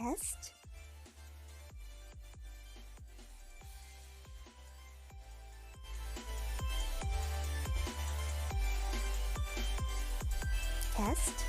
Test. Test.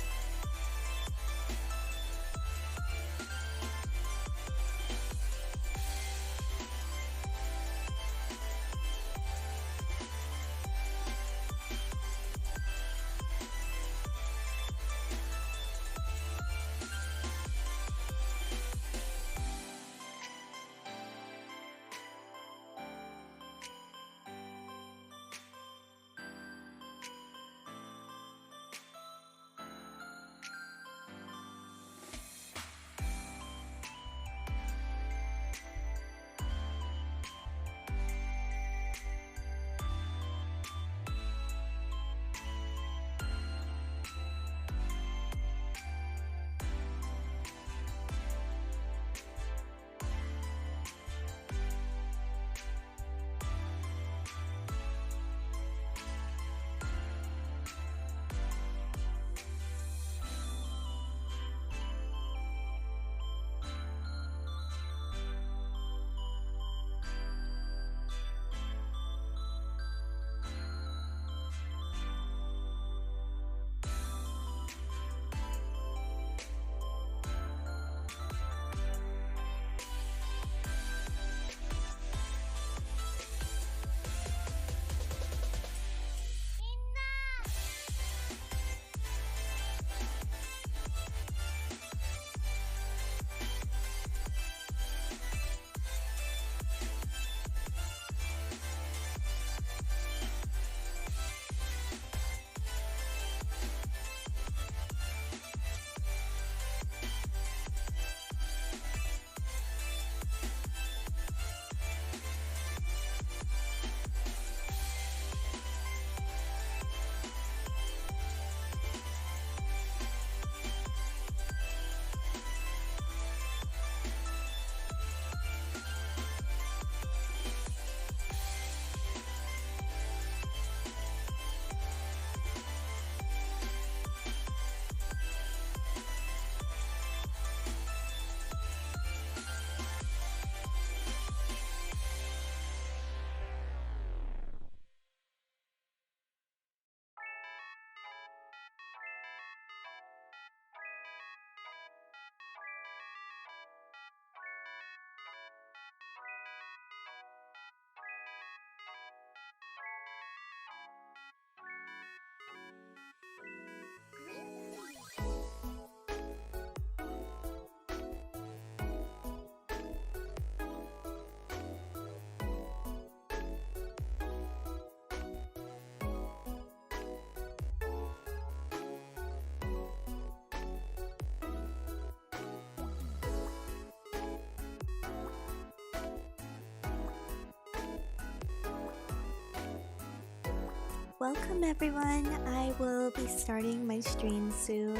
Welcome everyone, I will be starting my stream soon.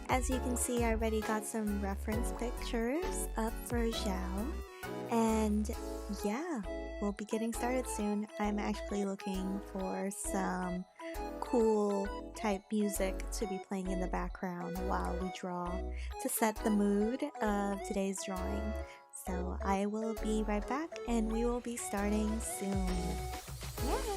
As you can see, I already got some reference pictures up for Xiao. And yeah, we'll be getting started soon. I'm actually looking for some cool type music to be playing in the background while we draw to set the mood of today's drawing. So I will be right back and we will be starting soon. Yeah!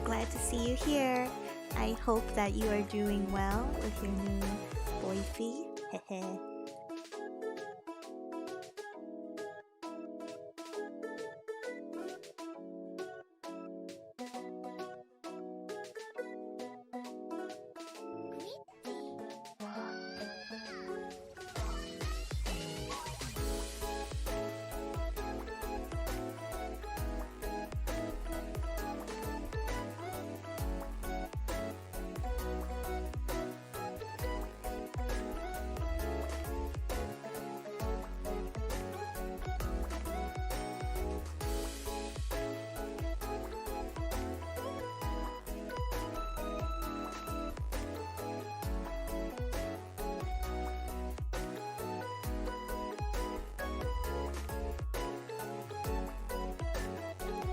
glad to see you here. I hope that you are doing well with your new boyfie.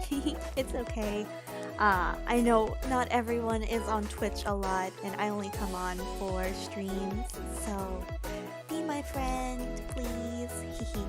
Hehe. It's okay. I know not everyone is on Twitch a lot, and I only come on for streams, so be my friend, please. Hehe.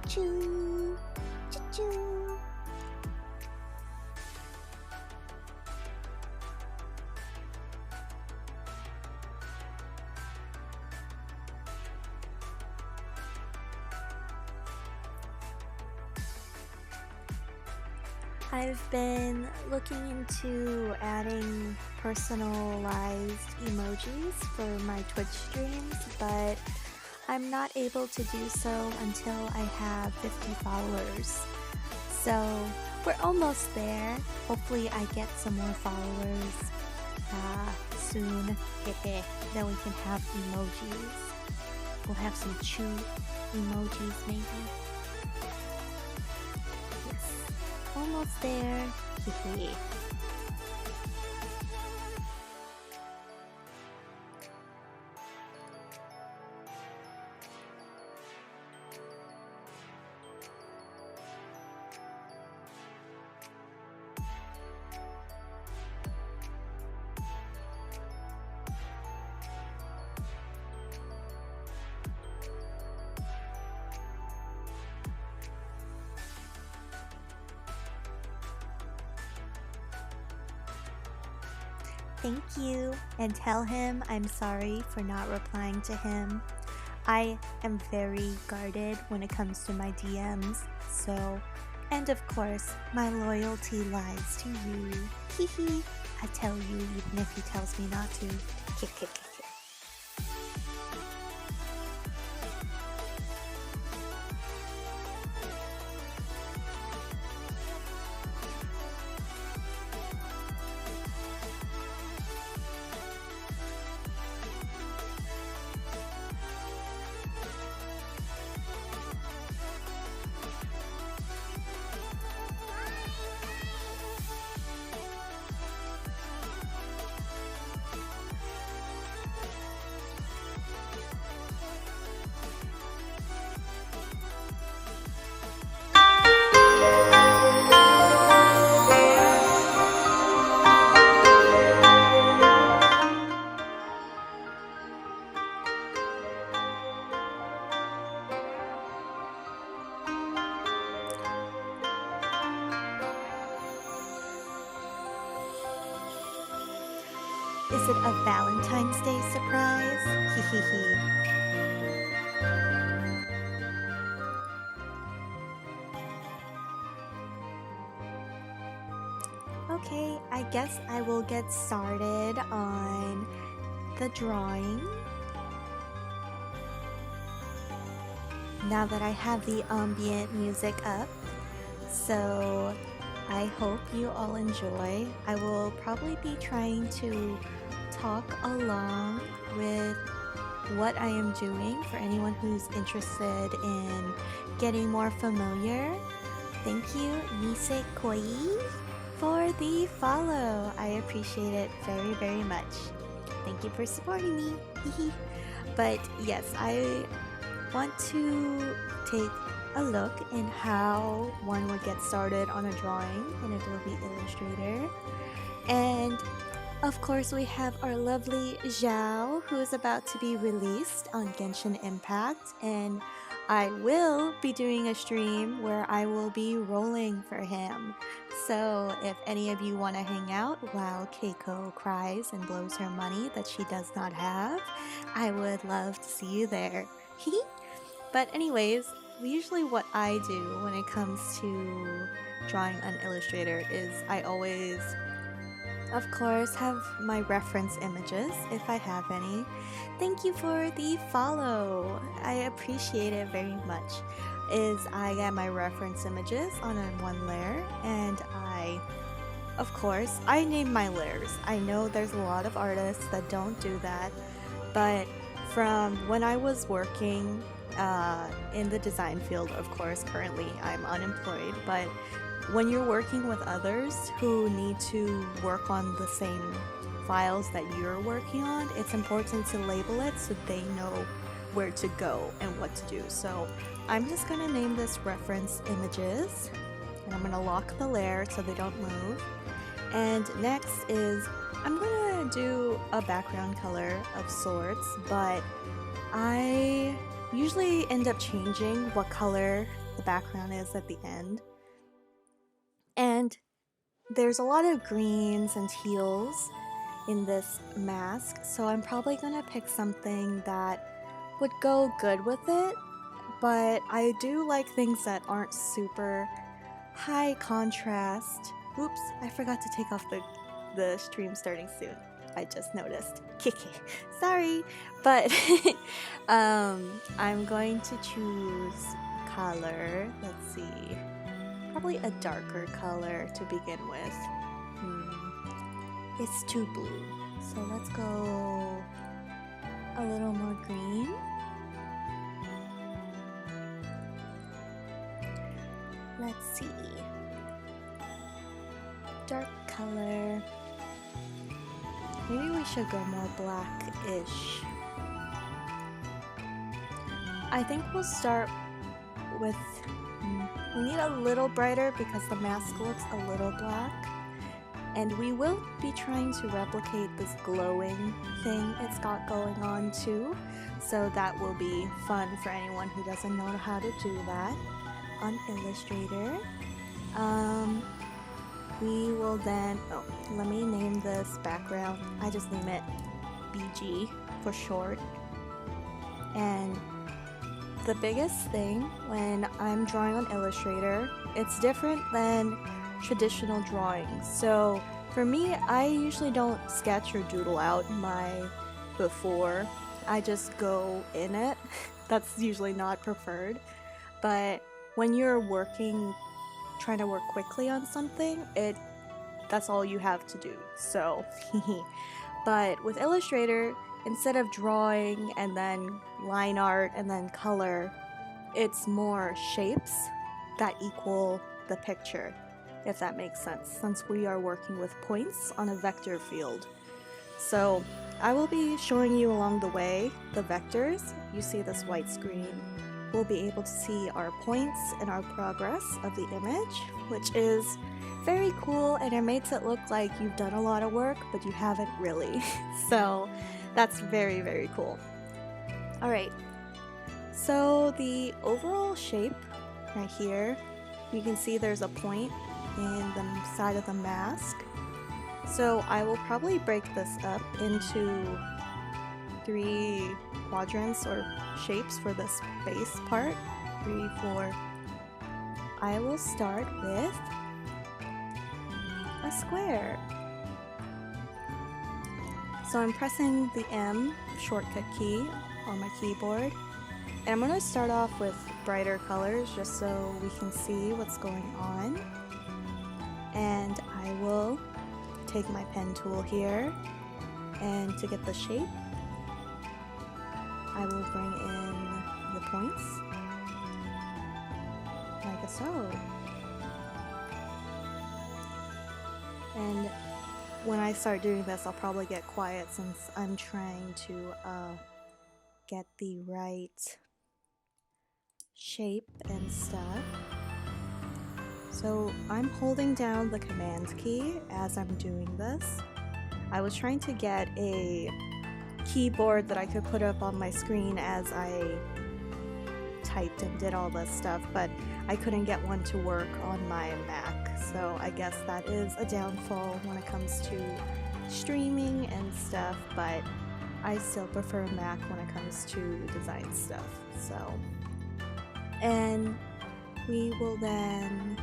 Choo, choo, choo. I've been looking into adding personalized emojis for my Twitch streams, but I'm not able to do so until I have 50 followers. So we're almost there. Hopefully I get some more followers soon. Then we can have emojis. We'll have some chew emojis maybe. Yes, almost there. Thank you, and tell him I'm sorry for not replying to him. I am very guarded when it comes to my DMs, so, and of course, my loyalty lies to you. Hehe, I tell you even if he tells me not to. Kick, kick, kick. Is it a Valentine's Day surprise? Hehehe. Okay, I guess I will get started on the drawing. Now that I have the ambient music up, so I hope you all enjoy. I will probably be trying to talk along with what I am doing for anyone who's interested in getting more familiar. Thank you, Nisekoi, for the follow. I appreciate it very, very much. Thank you for supporting me. But yes, I want to take a look in how one would get started on a drawing in Adobe Illustrator. And of course, we have our lovely Xiao, who is about to be released on Genshin Impact, and I will be doing a stream where I will be rolling for him. So if any of you want to hang out while Keiko cries and blows her money that she does not have, I would love to see you there. But anyways, usually what I do when it comes to drawing on Illustrator is I always, of course, have my reference images if I have any. Thank you for the follow. I appreciate it very much. I get my reference images on one layer, and of course, I name my layers. I know there's a lot of artists that don't do that, but from when I was working in the design field, of course, currently I'm unemployed, but when you're working with others who need to work on the same files that you're working on, it's important to label it so they know where to go and what to do. So I'm just gonna name this reference images, and I'm gonna lock the layer so they don't move. And next is I'm gonna do a background color of sorts, but I usually end up changing what color the background is at the end. And there's a lot of greens and teals in this mask, so I'm probably gonna pick something that would go good with it, but I do like things that aren't super high contrast. Oops, I forgot to take off the stream starting soon. I just noticed. Kiki. Sorry. But I'm going to choose color. Let's see. Probably a darker color to begin with. It's too blue. So let's go a little more green. Let's see. Dark color. Maybe we should go more black-ish. I think we'll start with... we need a little brighter because the mask looks a little black. And we will be trying to replicate this glowing thing it's got going on too. So that will be fun for anyone who doesn't know how to do that on Illustrator. We will then, let me name this background. I just name it BG for short. And the biggest thing when I'm drawing on Illustrator, it's different than traditional drawings. So for me, I usually don't sketch or doodle out my before. I just go in it. That's usually not preferred. But when you're trying to work quickly on something, that's all you have to do. So, but with Illustrator, instead of drawing and then line art and then color, it's more shapes that equal the picture, if that makes sense, since we are working with points on a vector field. So I will be showing you along the way the vectors. You see this white screen. We'll be able to see our points and our progress of the image, which is very cool, and it makes it look like you've done a lot of work, but you haven't really. So that's very, very cool. All right, so the overall shape right here, you can see there's a point in the side of the mask. So I will probably break this up into 3 quadrants or shapes for this base part. 3, 4. I will start with a square. So I'm pressing the M shortcut key on my keyboard, and I'm going to start off with brighter colors just so we can see what's going on. And I will take my pen tool here, and to get the shape, I will bring in the points, like so. And when I start doing this, I'll probably get quiet since I'm trying to get the right shape and stuff. So I'm holding down the command key as I'm doing this. I was trying to get a keyboard that I could put up on my screen as I typed and did all this stuff, but I couldn't get one to work on my Mac, so I guess that is a downfall when it comes to streaming and stuff, but I still prefer Mac when it comes to design stuff. So, and we will then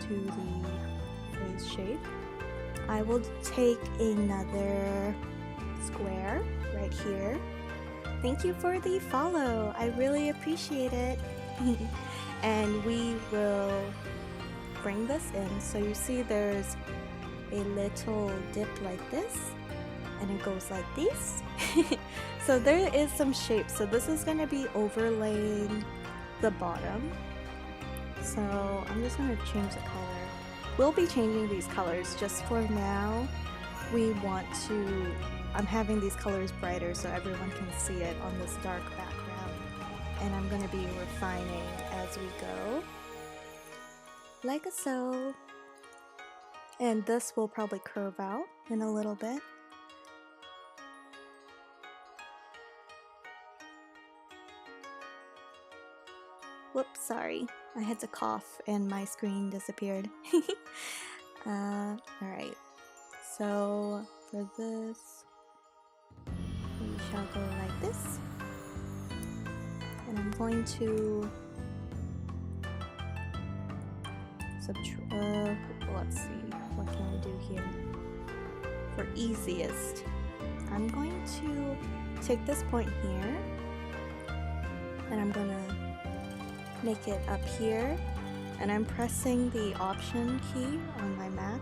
do the face shape. I will take another square right here. Thank you for the follow. I really appreciate it. And we will bring this in. So you see there's a little dip like this, and it goes like this. So there is some shape. So this is going to be overlaying the bottom. So I'm just going to change the color. We'll be changing these colors. Just for now, we want to, I'm having these colors brighter so everyone can see it on this dark background. And I'm going to be refining as we go, like so. And this will probably curve out in a little bit. Whoops, sorry. I had to cough and my screen disappeared. Alright, so for this, we shall go like this. And I'm going to let's see, what can we do here? For easiest, I'm going to take this point here, and I'm gonna make it up here, and I'm pressing the Option key on my Mac,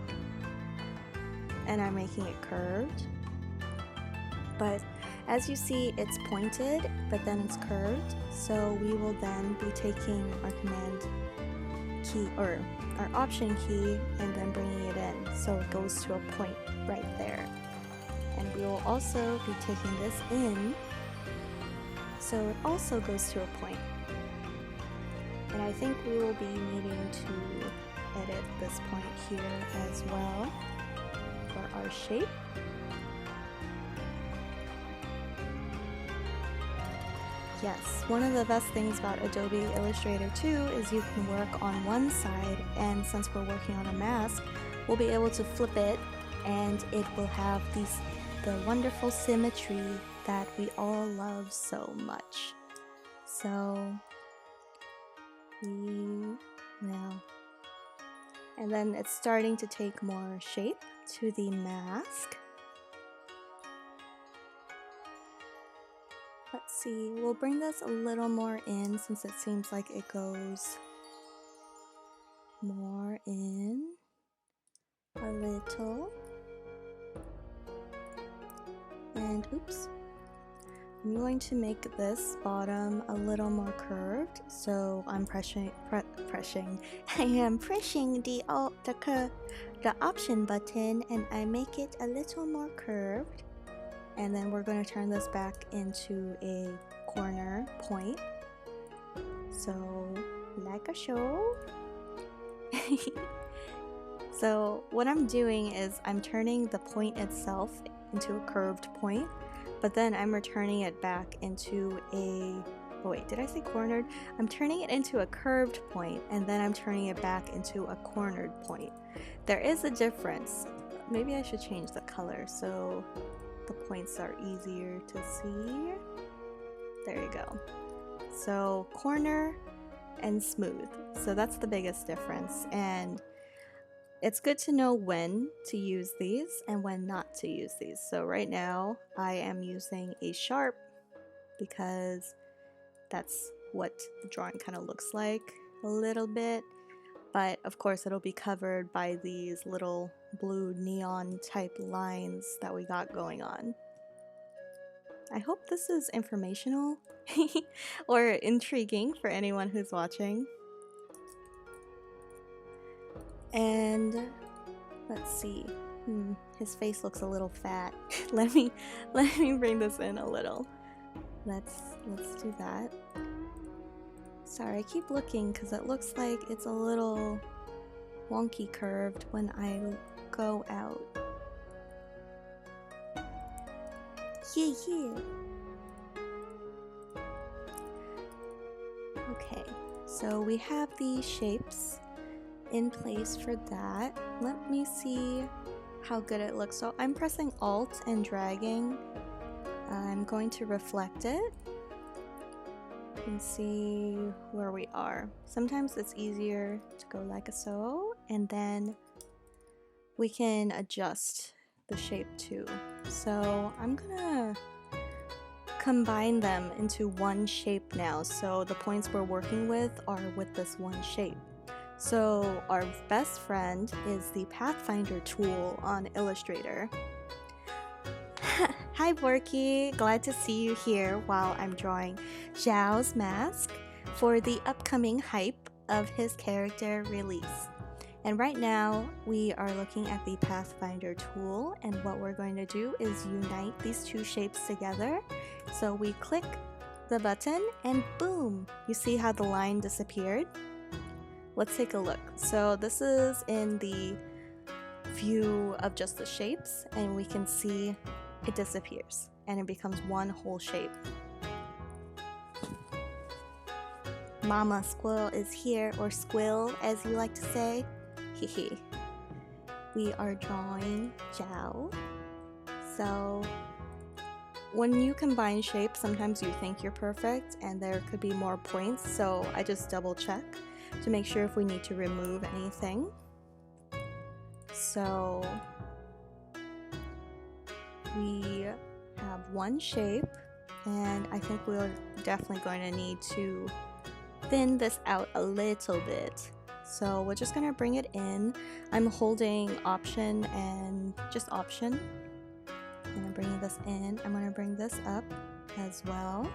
and I'm making it curved. But as you see, it's pointed, but then it's curved, so we will then be taking our Command key, or our Option key, and then bringing it in, so it goes to a point right there. And we will also be taking this in, so it also goes to a point. And I think we will be needing to edit this point here as well for our shape. Yes, one of the best things about Adobe Illustrator 2 is you can work on one side, and since we're working on a mask, we'll be able to flip it, and it will have the wonderful symmetry that we all love so much. So we will, and then it's starting to take more shape to the mask. Let's see, we'll bring this a little more in since it seems like it goes more in a little. And oops, I'm going to make this bottom a little more curved, so I'm pressing I am pressing the Option button, and I make it a little more curved. And then we're going to turn this back into a corner point. So, like a show. So what I'm doing is I'm turning the point itself into a curved point, but then I'm returning it back into a, oh wait, did I say cornered? I'm turning it into a curved point, and then I'm turning it back into a cornered point. There is a difference. Maybe I should change the color so the points are easier to see. There you go. So corner and smooth. So that's the biggest difference, and it's good to know when to use these and when not to use these. So right now I am using a sharp because that's what the drawing kind of looks like a little bit, but of course it'll be covered by these little blue neon type lines that we got going on. I hope this is informational or intriguing for anyone who's watching. And let's see, his face looks a little fat. let me bring this in a little. let's do that. Sorry, I keep looking because it looks like it's a little wonky curved when I go out. Yeah. Okay, so we have the shapes in place for that. Let me see how good it looks. So I'm pressing Alt and dragging. I'm going to reflect it and see where we are. Sometimes it's easier to go like so, and then we can adjust the shape too. So I'm gonna combine them into one shape now. So the points we're working with are with this one shape. So our best friend is the Pathfinder tool on Illustrator. Hi Borky, glad to see you here while I'm drawing Xiao's mask for the upcoming hype of his character release. And right now we are looking at the Pathfinder tool, and what we're going to do is unite these two shapes together. So we click the button and boom, you see how the line disappeared? Let's take a look. So this is in the view of just the shapes, and we can see it disappears and it becomes one whole shape. Mama Squirrel is here, or Squill as you like to say. Hehe. We are drawing Xiao. So when you combine shapes, sometimes you think you're perfect and there could be more points, so I just double check to make sure if we need to remove anything. So we have one shape, and I think we're definitely going to need to thin this out a little bit. So we're just going to bring it in. I'm holding Option and just Option, and I'm bringing this in. I'm going to bring this up as well.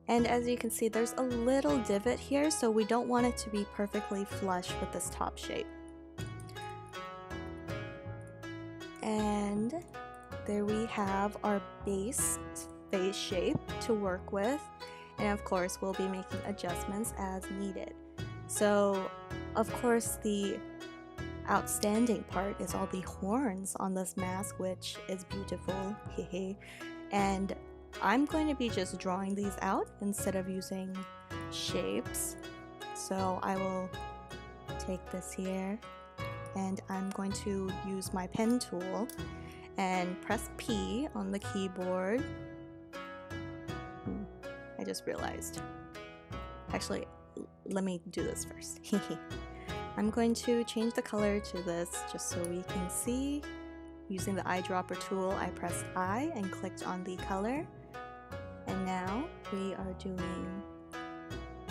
And as you can see, there's a little divot here, so we don't want it to be perfectly flush with this top shape. And there we have our base face shape to work with, and of course we'll be making adjustments as needed. So of course the outstanding part is all the horns on this mask, which is beautiful. And I'm going to be just drawing these out instead of using shapes. So I will take this here and I'm going to use my pen tool and press P on the keyboard. I just realized. Actually, let me do this first. I'm going to change the color to this just so we can see. Using the eyedropper tool, I pressed I and clicked on the color. And now we are doing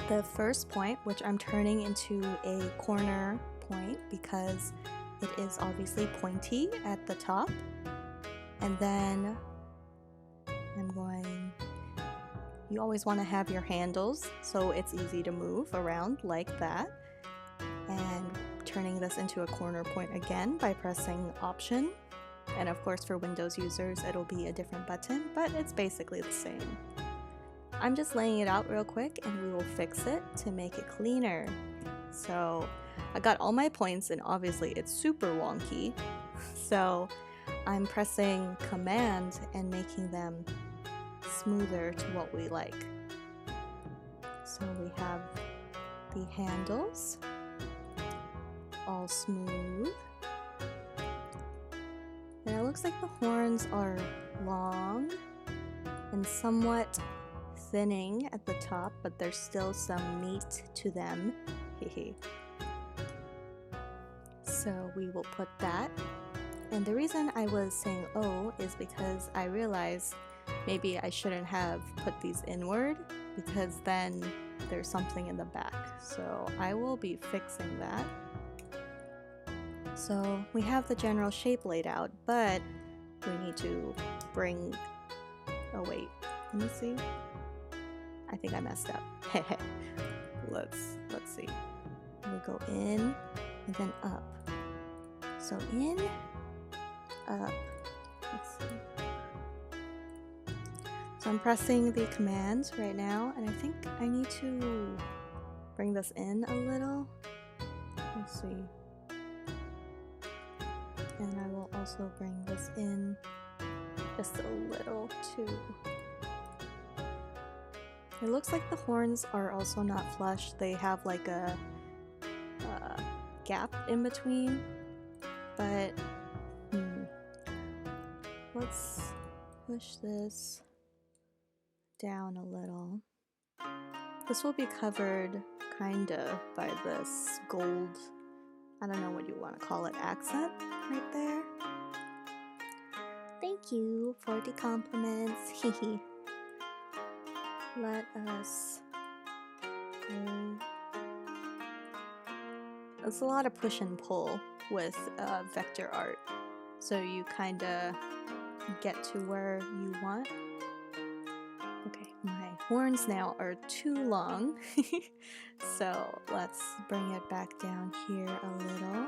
the first point, which I'm turning into a corner point because it is obviously pointy at the top. And then I'm going, you always want to have your handles so it's easy to move around like that. And turning this into a corner point again by pressing Option. And of course for Windows users it'll be a different button, but it's basically the same. I'm just laying it out real quick and we will fix it to make it cleaner. So I got all my points and obviously it's super wonky. So I'm pressing Command and making them smoother to what we like. So we have the handles all smooth. And it looks like the horns are long and somewhat thinning at the top, but there's still some meat to them. So we will put that. And the reason I was saying oh is because I realized maybe I shouldn't have put these inward because then there's something in the back. So I will be fixing that. So we have the general shape laid out, but we need to bring, oh wait, let me see. I think I messed up. Let's see. We'll go in and then up. So in, up. Let's see. So I'm pressing the commands right now, and I think I need to bring this in a little. Let's see. And I will also bring this in just a little too. It looks like the horns are also not flush. They have like a gap in between, but let's push this down a little. This will be covered kinda by this gold, I don't know what you want to call it, accent right there. Thank you for the compliments. Hehe. Let us go. It's a lot of push and pull with vector art, so you kinda get to where you want. Okay, my horns now are too long, so let's bring it back down here a little.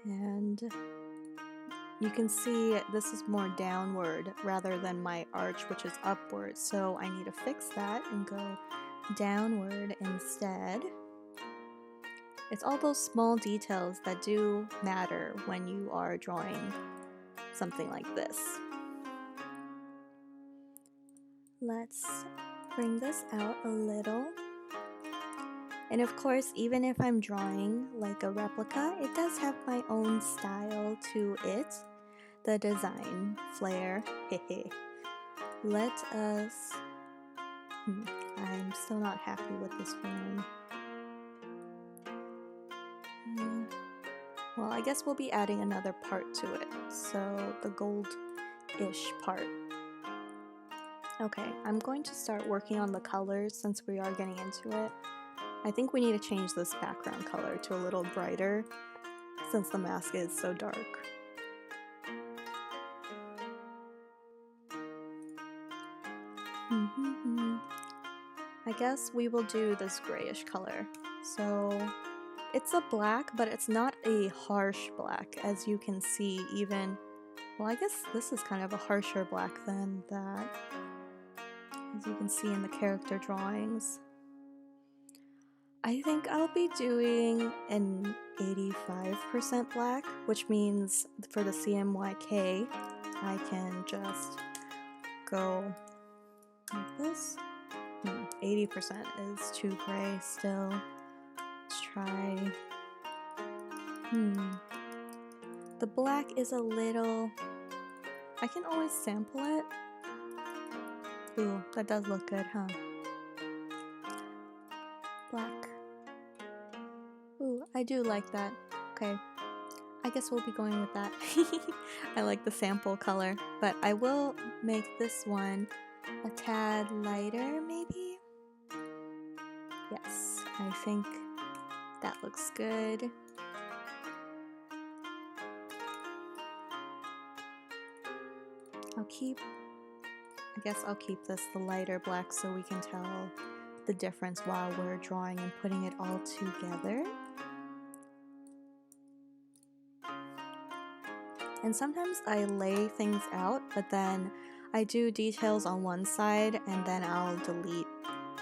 And you can see this is more downward rather than my arch, which is upward, so I need to fix that and go downward instead. It's all those small details that do matter when you are drawing something like this. Let's bring this out a little. And of course, even if I'm drawing like a replica, it does have my own style to it. The design flair. Hehe. Let us... I'm still not happy with this one. Well, I guess we'll be adding another part to it. So the gold-ish part. Okay, I'm going to start working on the colors since we are getting into it. I think we need to change this background color to a little brighter since the mask is so dark. I guess we will do this grayish color. So it's a black, but it's not a harsh black, as you can see even. Well, I guess this is kind of a harsher black than that, as you can see in the character drawings. I think I'll be doing an 85% black, which means for the CMYK, I can just go like this. 80% is too gray still. Let's try. The black is a little... I can always sample it. Ooh, that does look good, huh? Black. Ooh, I do like that. Okay. I guess we'll be going with that. I like the sample color, but I will make this one a tad lighter, maybe? Yes, I think that looks good. I guess I'll keep this the lighter black so we can tell the difference while we're drawing and putting it all together. And sometimes I lay things out, but then I do details on one side and then I'll delete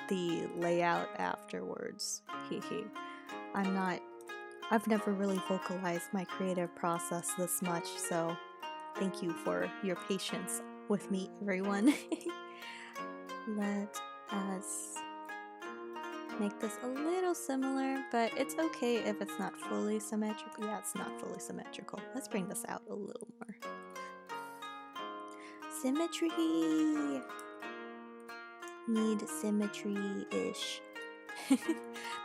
the layout afterwards. Hehe. I've never really vocalized my creative process this much, so thank you for your patience with me, everyone. Let us make this a little similar, but it's okay if it's not fully symmetrical. Yeah, it's not fully symmetrical. Let's bring this out a little more. Symmetry! Need symmetry-ish.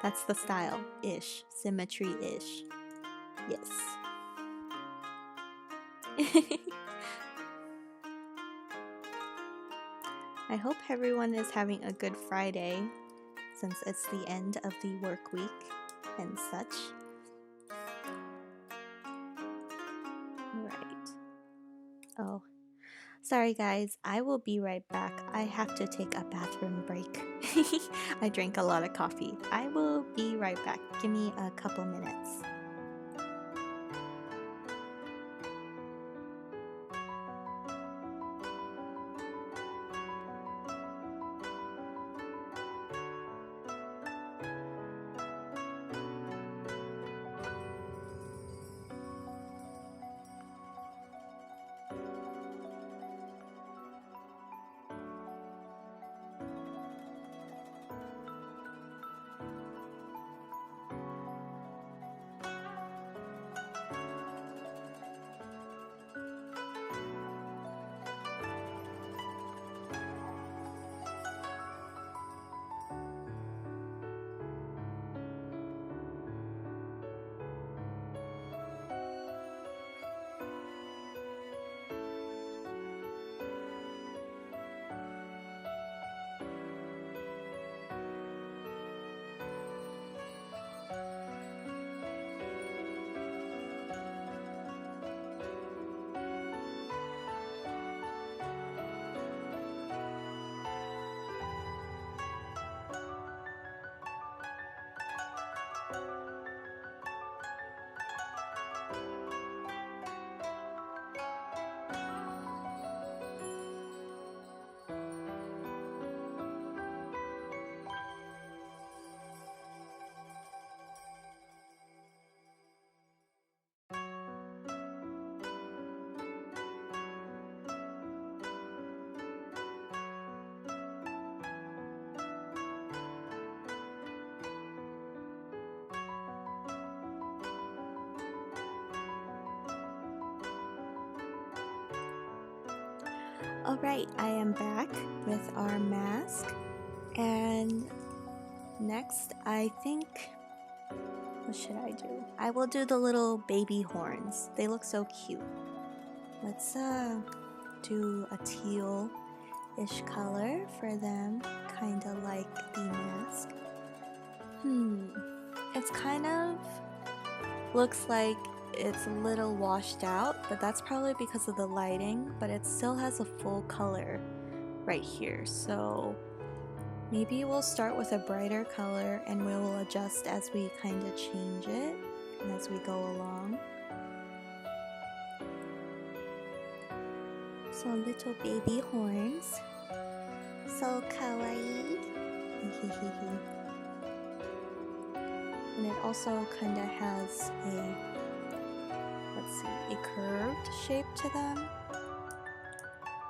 That's the style. Ish. Symmetry-ish. Yes. I hope everyone is having a good Friday, since it's the end of the work week and such. Right. Oh, sorry guys, I will be right back. I have to take a bathroom break. I drank a lot of coffee. I will be right back. Give me a couple minutes. Alright, I am back with our mask, and next I think, what should I do? I will do the little baby horns. They look so cute. Let's do a teal-ish color for them, kinda like the mask. It's kind of looks like it's a little washed out, but that's probably because of the lighting, but it still has a full color right here. So maybe we'll start with a brighter color and we will adjust as we kind of change it as we go along. So little baby horns. So kawaii. And it also kind of has a, let's see, a curved shape to them.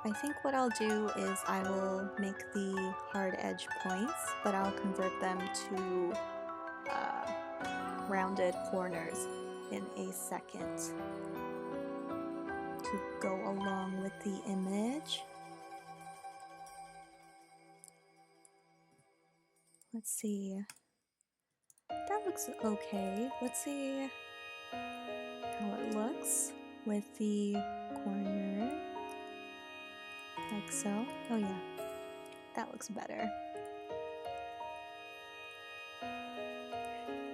I think what I'll do is I will make the hard edge points, but I'll convert them to rounded corners in a second to go along with the image. Let's see. That looks okay. Let's see how it looks with the corner. Like so. Oh yeah, that looks better.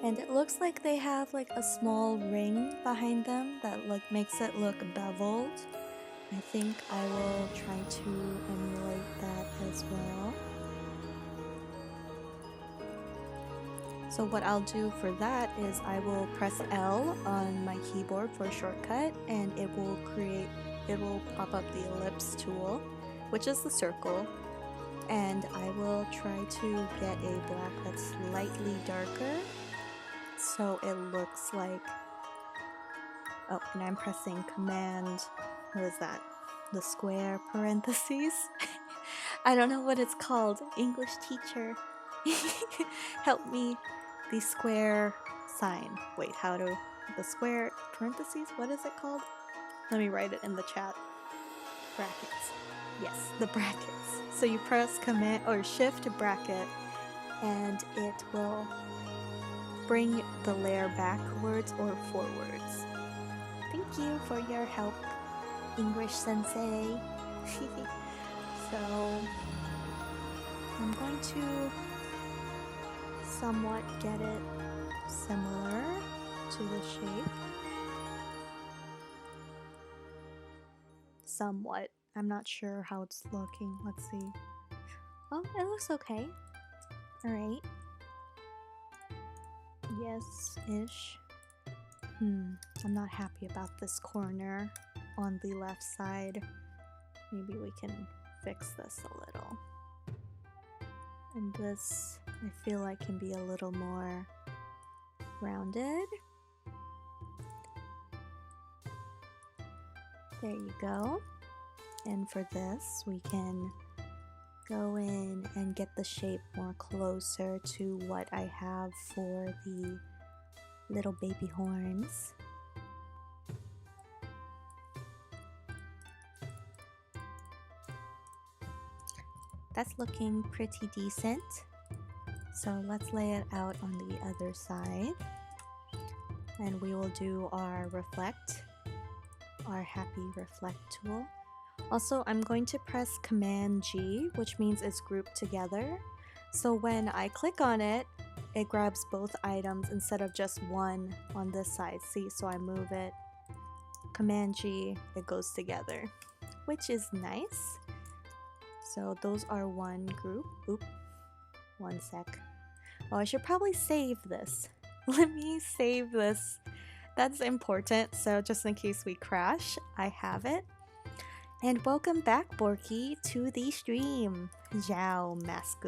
And it looks like they have like a small ring behind them that like makes it look beveled. I think I will try to emulate that as well. So what I'll do for that is I will press L on my keyboard for a shortcut, and it will pop up the ellipse tool, which is the circle, and I will try to get a black that's slightly darker so it looks like, oh, and I'm pressing command, what is that, the square parentheses. I don't know what it's called. English teacher, help me. The square sign. Wait, the square parentheses, what is it called? Let me write it in the chat. Brackets. Yes, the brackets. So you press command or shift bracket and it will bring the layer backwards or forwards. Thank you for your help, English sensei. So I'm going to somewhat get it similar to the shape. Somewhat. I'm not sure how it's looking. Let's see. Oh, it looks okay. Alright. Yes-ish. I'm not happy about this corner on the left side. Maybe we can fix this a little. And this, I feel like, can be a little more rounded. There you go. And for this, we can go in and get the shape more closer to what I have for the little baby horns. That's looking pretty decent. So let's lay it out on the other side. And we will do our reflect, our happy reflect tool. Also, I'm going to press Command G, which means it's grouped together. So when I click on it, it grabs both items instead of just one on this side. See, so I move it, Command G, it goes together, which is nice. So those are one group. Oop, one sec. Oh, I should probably save this. Let me save this. That's important, so just in case we crash, I have it. And welcome back, Borky, to the stream. Xiao mask.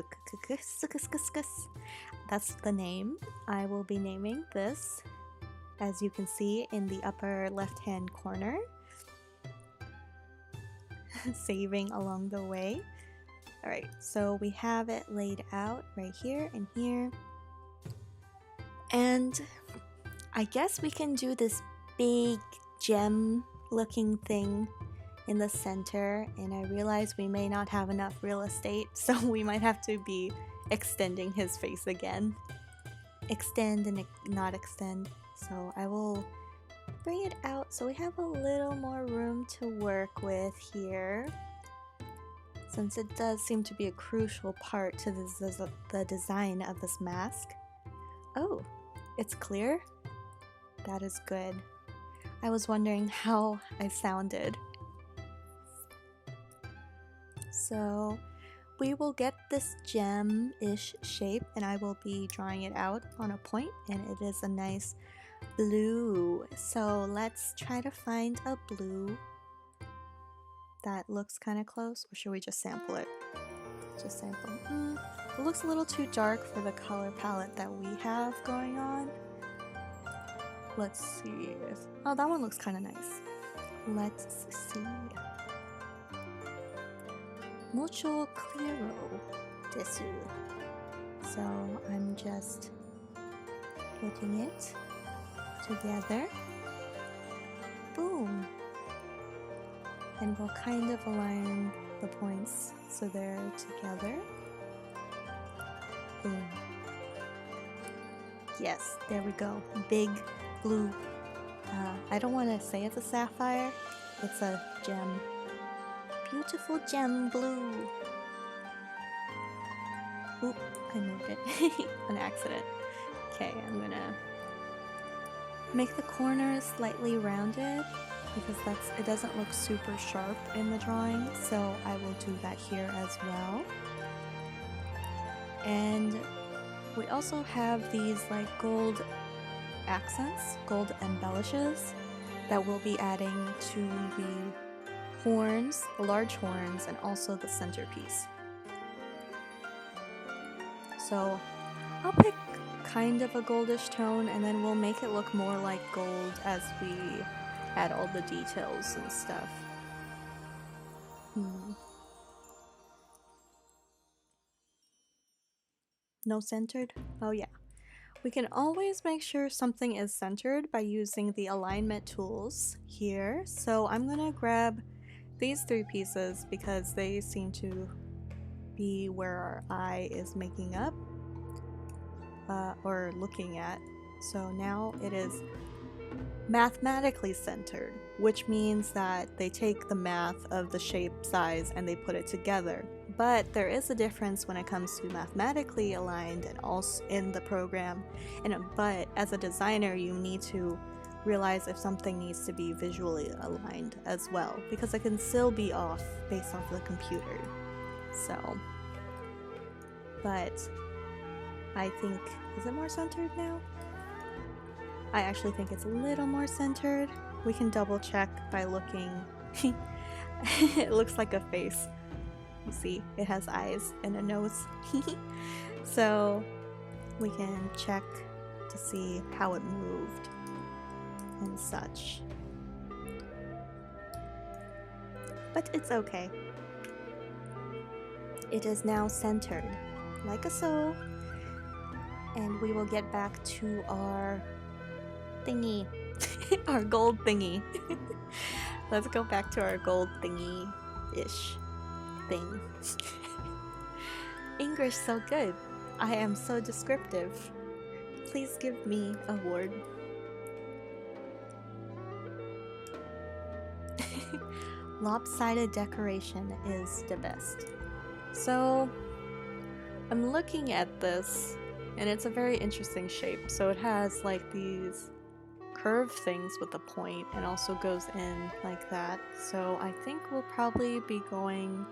That's the name. I will be naming this, as you can see in the upper left-hand corner. Saving along the way. Alright, so we have it laid out right here and here. And I guess we can do this big gem looking thing in the center, and I realize we may not have enough real estate, so we might have to be extending his face again. Extend and not extend. So I will bring it out so we have a little more room to work with here, since it does seem to be a crucial part to the design of this mask. Oh, it's clear? That is good. I was wondering how I sounded. So we will get this gem-ish shape, and I will be drawing it out on a point, and it is a nice blue. So let's try to find a blue that looks kind of close, or should we just sample it? Just sample. It looks a little too dark for the color palette that we have going on. Let's see if... oh, that one looks kind of nice. Let's see. Mucho claro desu. So I'm just putting it together. Boom. And we'll kind of align the points so they're together. Boom. Yes, there we go. Big blue. I don't want to say it's a sapphire. It's a gem. Beautiful gem blue. Oop, I moved it on accident. Okay, I'm gonna make the corners slightly rounded because it doesn't look super sharp in the drawing, so I will do that here as well. And we also have these like gold accents, gold embellishes that we'll be adding to the horns, the large horns, and also the centerpiece. So I'll pick kind of a goldish tone, and then we'll make it look more like gold as we add all the details and stuff. No centered? Oh yeah. We can always make sure something is centered by using the alignment tools here. So I'm gonna grab these three pieces because they seem to be where our eye is making up or looking at. So now it is mathematically centered, which means that they take the math of the shape, size, and they put it together. But there is a difference when it comes to mathematically aligned and also in the program. But as a designer, you need to realize if something needs to be visually aligned as well, because it can still be off based off the computer. So, but I think, is it more centered now? I actually think it's a little more centered. We can double check by looking. It looks like a face. You see, it has eyes and a nose. So we can check to see how it moved and such. But it's okay. It is now centered, like so. And we will get back to our thingy. Our gold thingy. Let's go back to our gold thingy-ish thing. English so good. I am so descriptive. Please give me an award. Lopsided decoration is the best. So I'm looking at this and it's a very interesting shape. So it has like these curved things with a point and also goes in like that. So I think we'll probably be going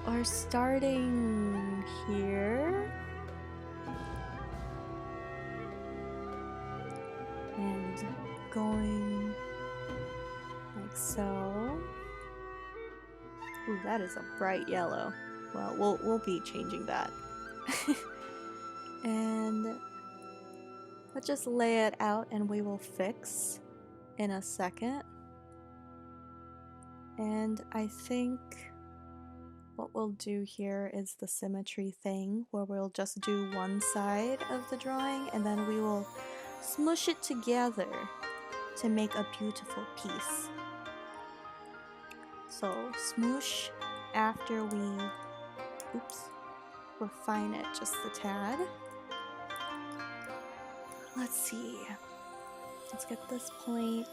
or starting here and going like so. Ooh, that is a bright yellow. Well, we'll be changing that. And let's just lay it out and we will fix in a second. And I think what we'll do here is the symmetry thing, where we'll just do one side of the drawing and then we will smush it together to make a beautiful piece. So smoosh after we, oops, refine it just a tad. Let's see. Let's get this point.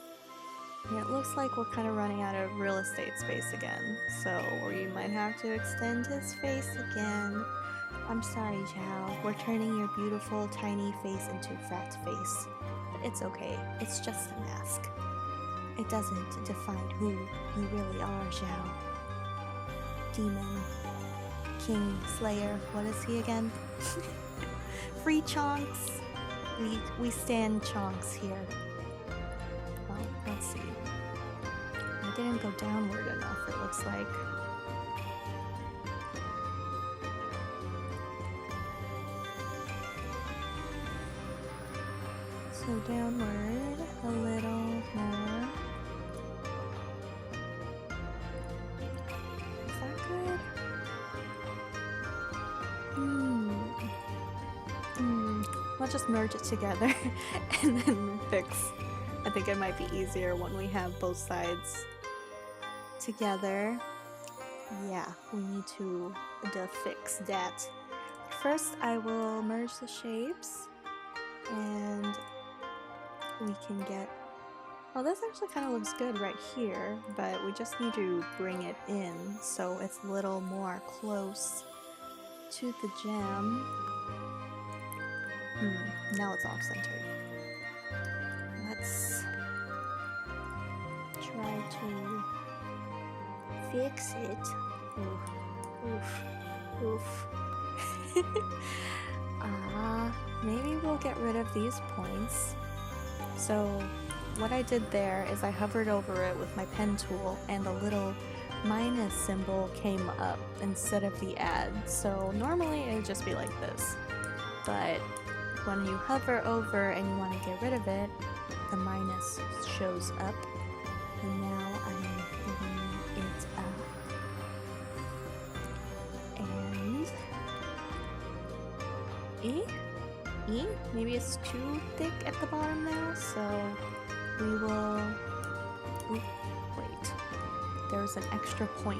And it looks like we're kind of running out of real estate space again. So we might have to extend his face again. I'm sorry, Xiao. We're turning your beautiful tiny face into fat face. But it's okay. It's just a mask. It doesn't define who you really are, Xiao. Demon. King. Slayer. What is he again? Free chonks. We stand chonks here. Well, let's see. I didn't go downward enough, it looks like. So downward a little more. Is that good? I'll just merge it together and then fix. I think it might be easier when we have both sides together. Yeah, we need to fix that. First, I will merge the shapes and we can get, well, this actually kind of looks good right here, but we just need to bring it in so it's a little more close to the gem. Now it's off-centered. Let's try to fix it. Oof. Maybe we'll get rid of these points. So what I did there is I hovered over it with my pen tool and the little minus symbol came up instead of the add. So normally it would just be like this, but when you hover over and you want to get rid of it, the minus shows up, and now I'm bringing it up. And maybe it's too thick at the bottom now, so we will, wait, there's an extra point.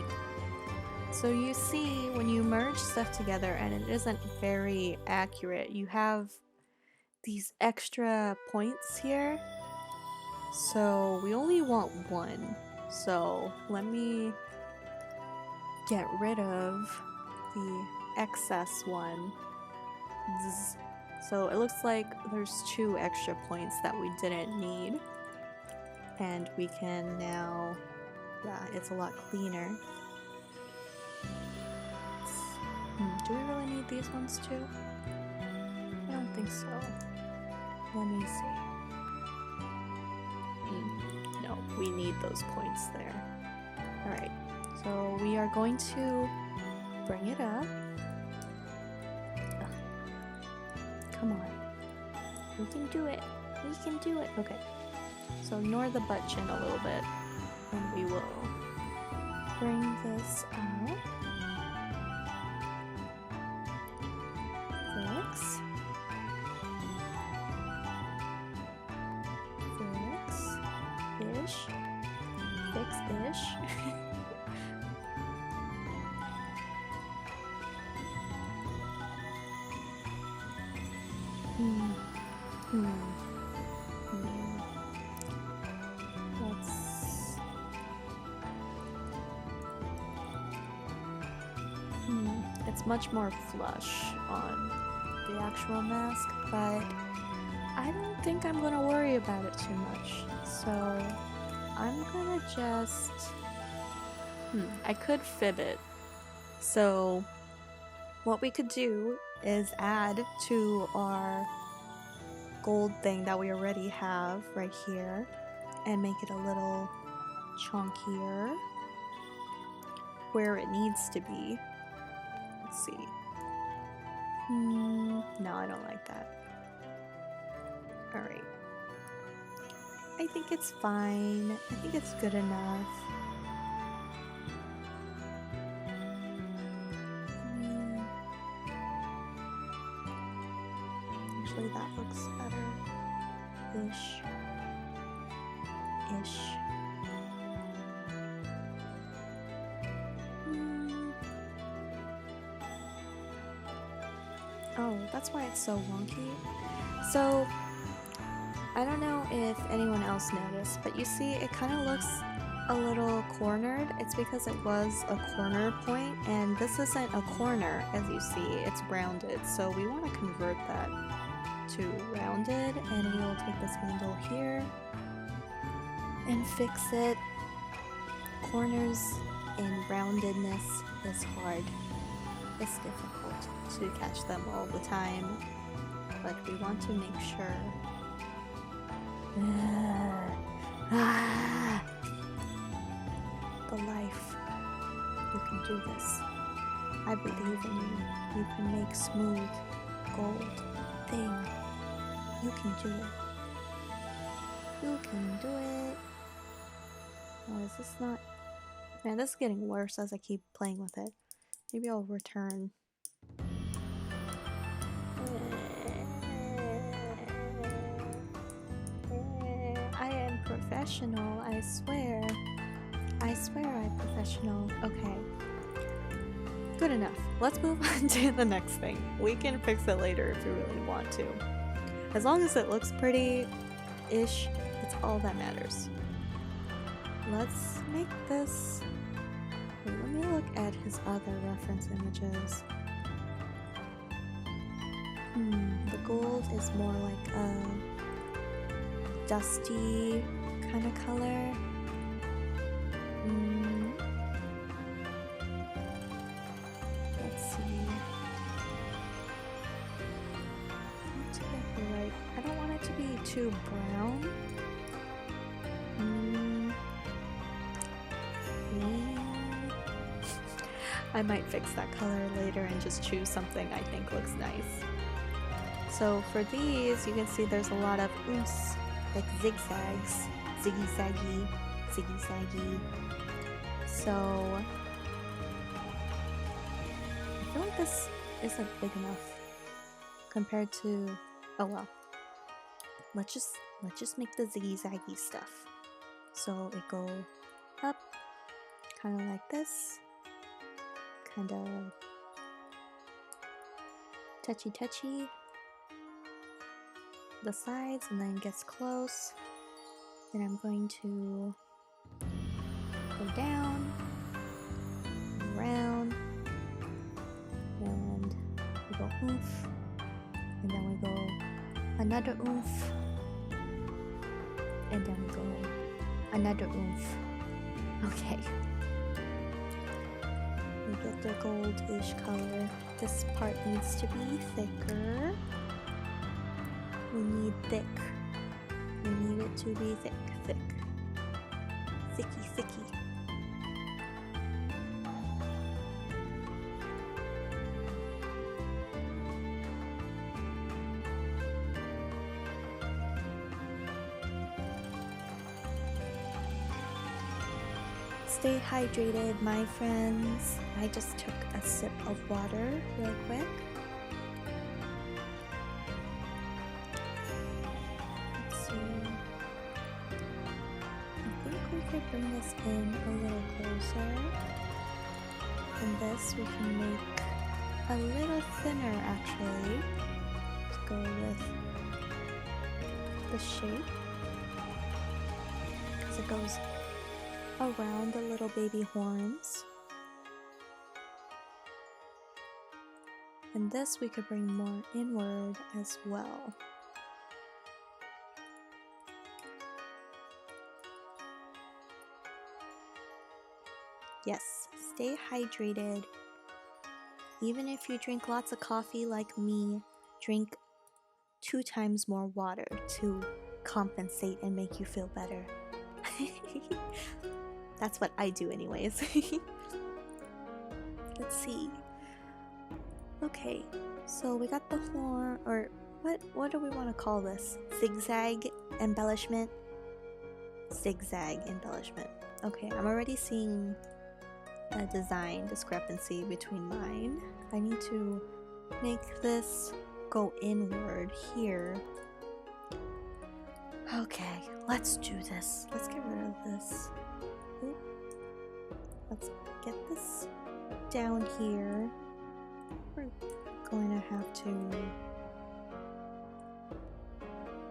So you see when you merge stuff together and it isn't very accurate, you have these extra points here. So we only want one. So let me get rid of the excess one. So it looks like there's 2 extra points that we didn't need. And we can now, yeah, it's a lot cleaner. Do we really need these ones too? I don't think so. Let me see. No, we need those points there. Alright, so we are going to bring it up. Come on. We can do it. We can do it. Okay. So ignore the butt chin a little bit. And we will bring this up. Fix. Fix-ish. Fix-ish. It's much more flush on the actual mask, but I don't think I'm gonna worry about it too much. So I'm gonna just, I could fib it. So what we could do is add to our gold thing that we already have right here and make it a little chunkier where it needs to be. Let's see. No, I don't like that. Alright. I think it's fine. I think it's good enough. Actually, that looks better. Ish. Oh, that's why it's so wonky. So, I don't know if anyone else noticed, but you see it kind of looks a little cornered. It's because it was a corner point, and this isn't a corner, as you see, it's rounded. So we want to convert that to rounded, and we'll take this handle here and fix it. Corners and roundedness is hard. It's difficult to catch them all the time, but we want to make sure. The life. You can do this. I believe in you. You can make smooth gold thing. You can do it. You can do it. Oh, is this not... Man, this is getting worse as I keep playing with it. Maybe I'll return. I am professional, I swear. I swear I'm professional. Okay. Good enough. Let's move on to the next thing. We can fix it later if we really want to. As long as it looks pretty-ish, it's all that matters. Let's make this... Wait, let me look at his other reference images. The gold is more like a dusty kind of color. Let's see. To get the right. I don't want it to be too brown. I might fix that color later and just choose something I think looks nice. So for these, you can see there's a lot of oomphs, like zigzags, ziggy-zaggy, ziggy-zaggy. So I feel like this isn't big enough compared to, oh well. Let's just make the ziggy-zaggy stuff. So it go up, kind of like this. Kind of touchy the sides, and then gets close. Then I'm going to go down, around, and we go oomph, and then we go another oomph, and then we go another oomph. Okay. We get the goldish color. This part needs to be thicker. We need thick. We need it to be thick. Thicky. Stay hydrated, my friends. I just took a sip of water real quick. Let's see. I think we could bring this in a little closer. And this we can make a little thinner actually. Let's go with the shape. Because it goes around the little baby horns. And this we could bring more inward as well. Yes, stay hydrated. Even if you drink lots of coffee like me, drink 2 times more water to compensate and make you feel better. That's what I do anyways. Let's see. Okay, so we got the horn, or what do we want to call this? Zigzag embellishment? Zigzag embellishment. Okay, I'm already seeing a design discrepancy between mine. I need to make this go inward here. Okay, let's do this. Let's get rid of this. Oop. Let's get this down here. We're going to have to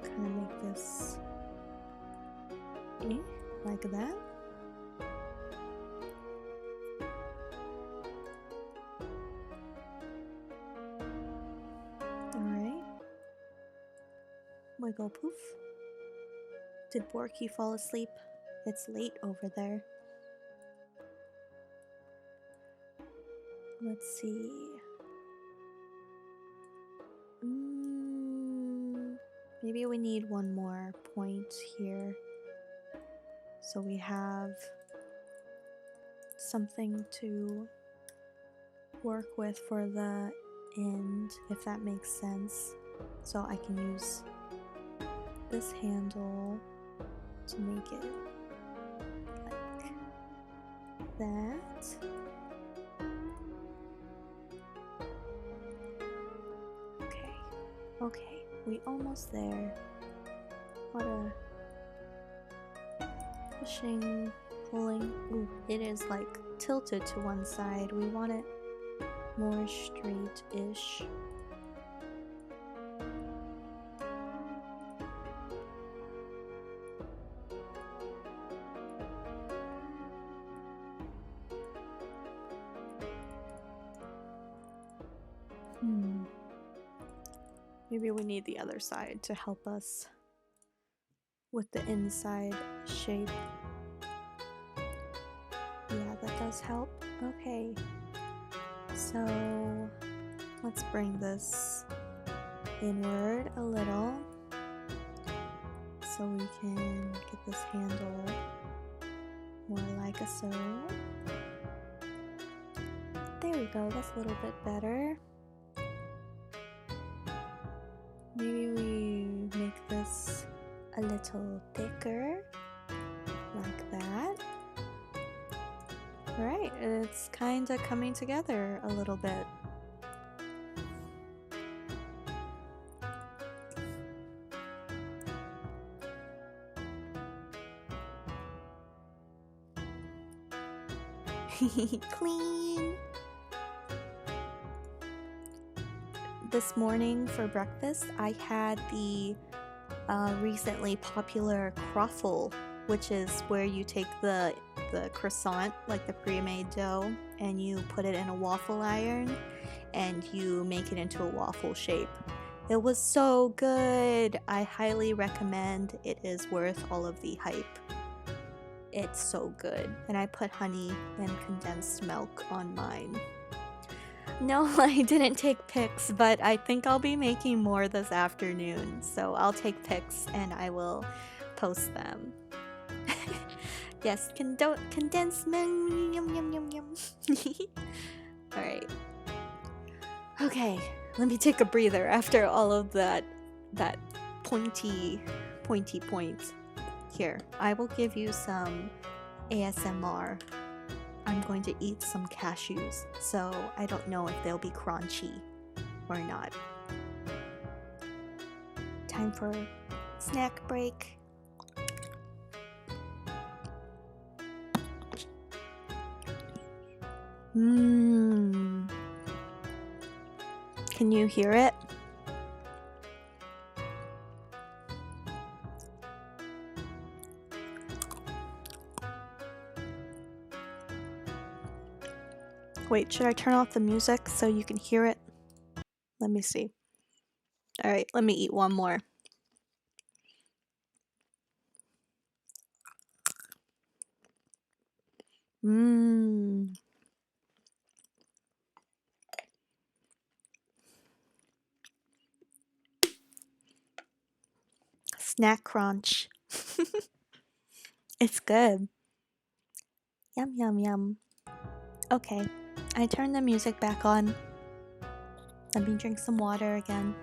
kind of make this like that. Alright. Wiggle poof. Did Borky fall asleep? It's late over there. Let's see. Maybe we need one more point here. So we have something to work with for the end, if that makes sense. So I can use this handle to make it like that. Okay, we almost there. What a pushing, pulling. Ooh, it is like tilted to one side. We want it more straight-ish. Maybe we need the other side to help us with the inside shape. Yeah, that does help. Okay, so let's bring this inward a little so we can get this handle more like a so. There we go, that's a little bit better. Maybe we make this a little thicker, like that. Alright, it's kind of coming together a little bit. Clean! This morning for breakfast, I had the recently popular croffle, which is where you take the croissant, like the pre-made dough, and you put it in a waffle iron and you make it into a waffle shape. It was so good! I highly recommend. It is worth all of the hype. It's so good. And I put honey and condensed milk on mine. No, I didn't take pics, but I think I'll be making more this afternoon. So I'll take pics and I will post them. Yes, condensed milk. Yum, yum, yum, yum. Alright. Okay, let me take a breather after all of that pointy point. Here, I will give you some ASMR. I'm going to eat some cashews, so I don't know if they'll be crunchy or not. Time for snack break. Can you hear it? Wait, should I turn off the music so you can hear it? Let me see. Alright, let me eat one more. Snack crunch. It's good. Yum, yum, yum. Okay, I turned the music back on. Let me drink some water again.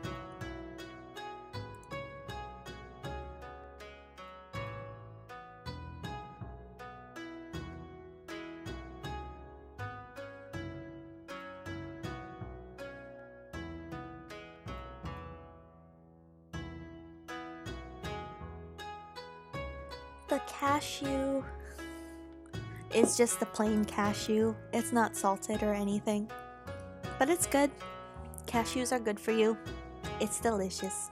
The cashew is just the plain cashew. It's not salted or anything, but it's good. cashews are good for you. It's delicious.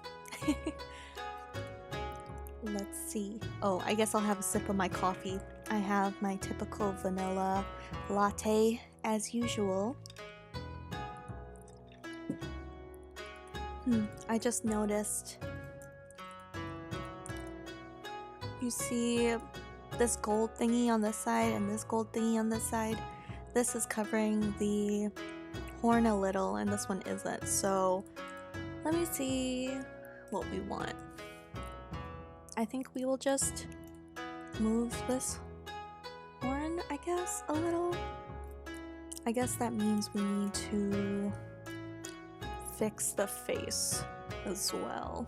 Let's see. Oh, I guess I'll have a sip of my coffee. I have my typical vanilla latte as usual. I just noticed. You see this gold thingy on this side and this gold thingy on this side? This is covering the horn a little and this one isn't. So let me see what we want. I think we will just move this horn, I guess, a little. I guess that means we need to fix the face as well.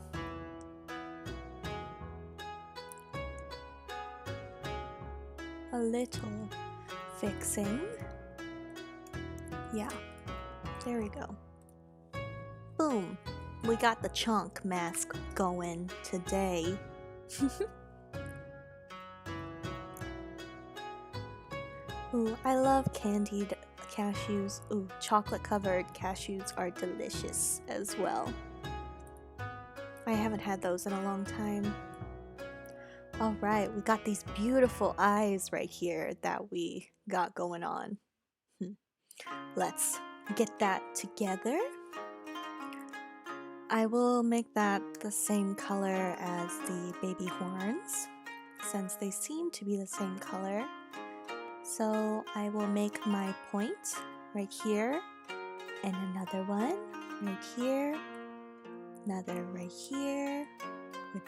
A little fixing. Yeah, there we go. Boom! We got the chunk mask going today. Ooh, I love candied cashews. Ooh, chocolate covered cashews are delicious as well. I haven't had those in a long time. Alright, we got these beautiful eyes right here that we got going on. Let's get that together. I will make that the same color as the baby horns, since they seem to be the same color. So I will make my point right here, and another one right here, another right here, with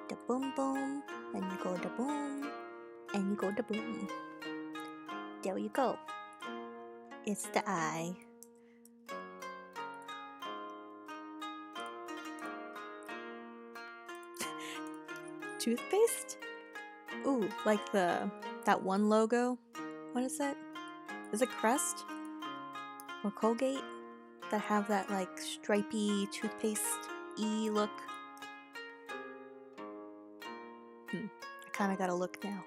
the boom boom, and you go the boom, and you go the boom. There you go. It's the eye. Toothpaste? Ooh, like that one logo. What is it? Is it Crest or Colgate that have that like stripy toothpaste-y look? I kind of gotta look now.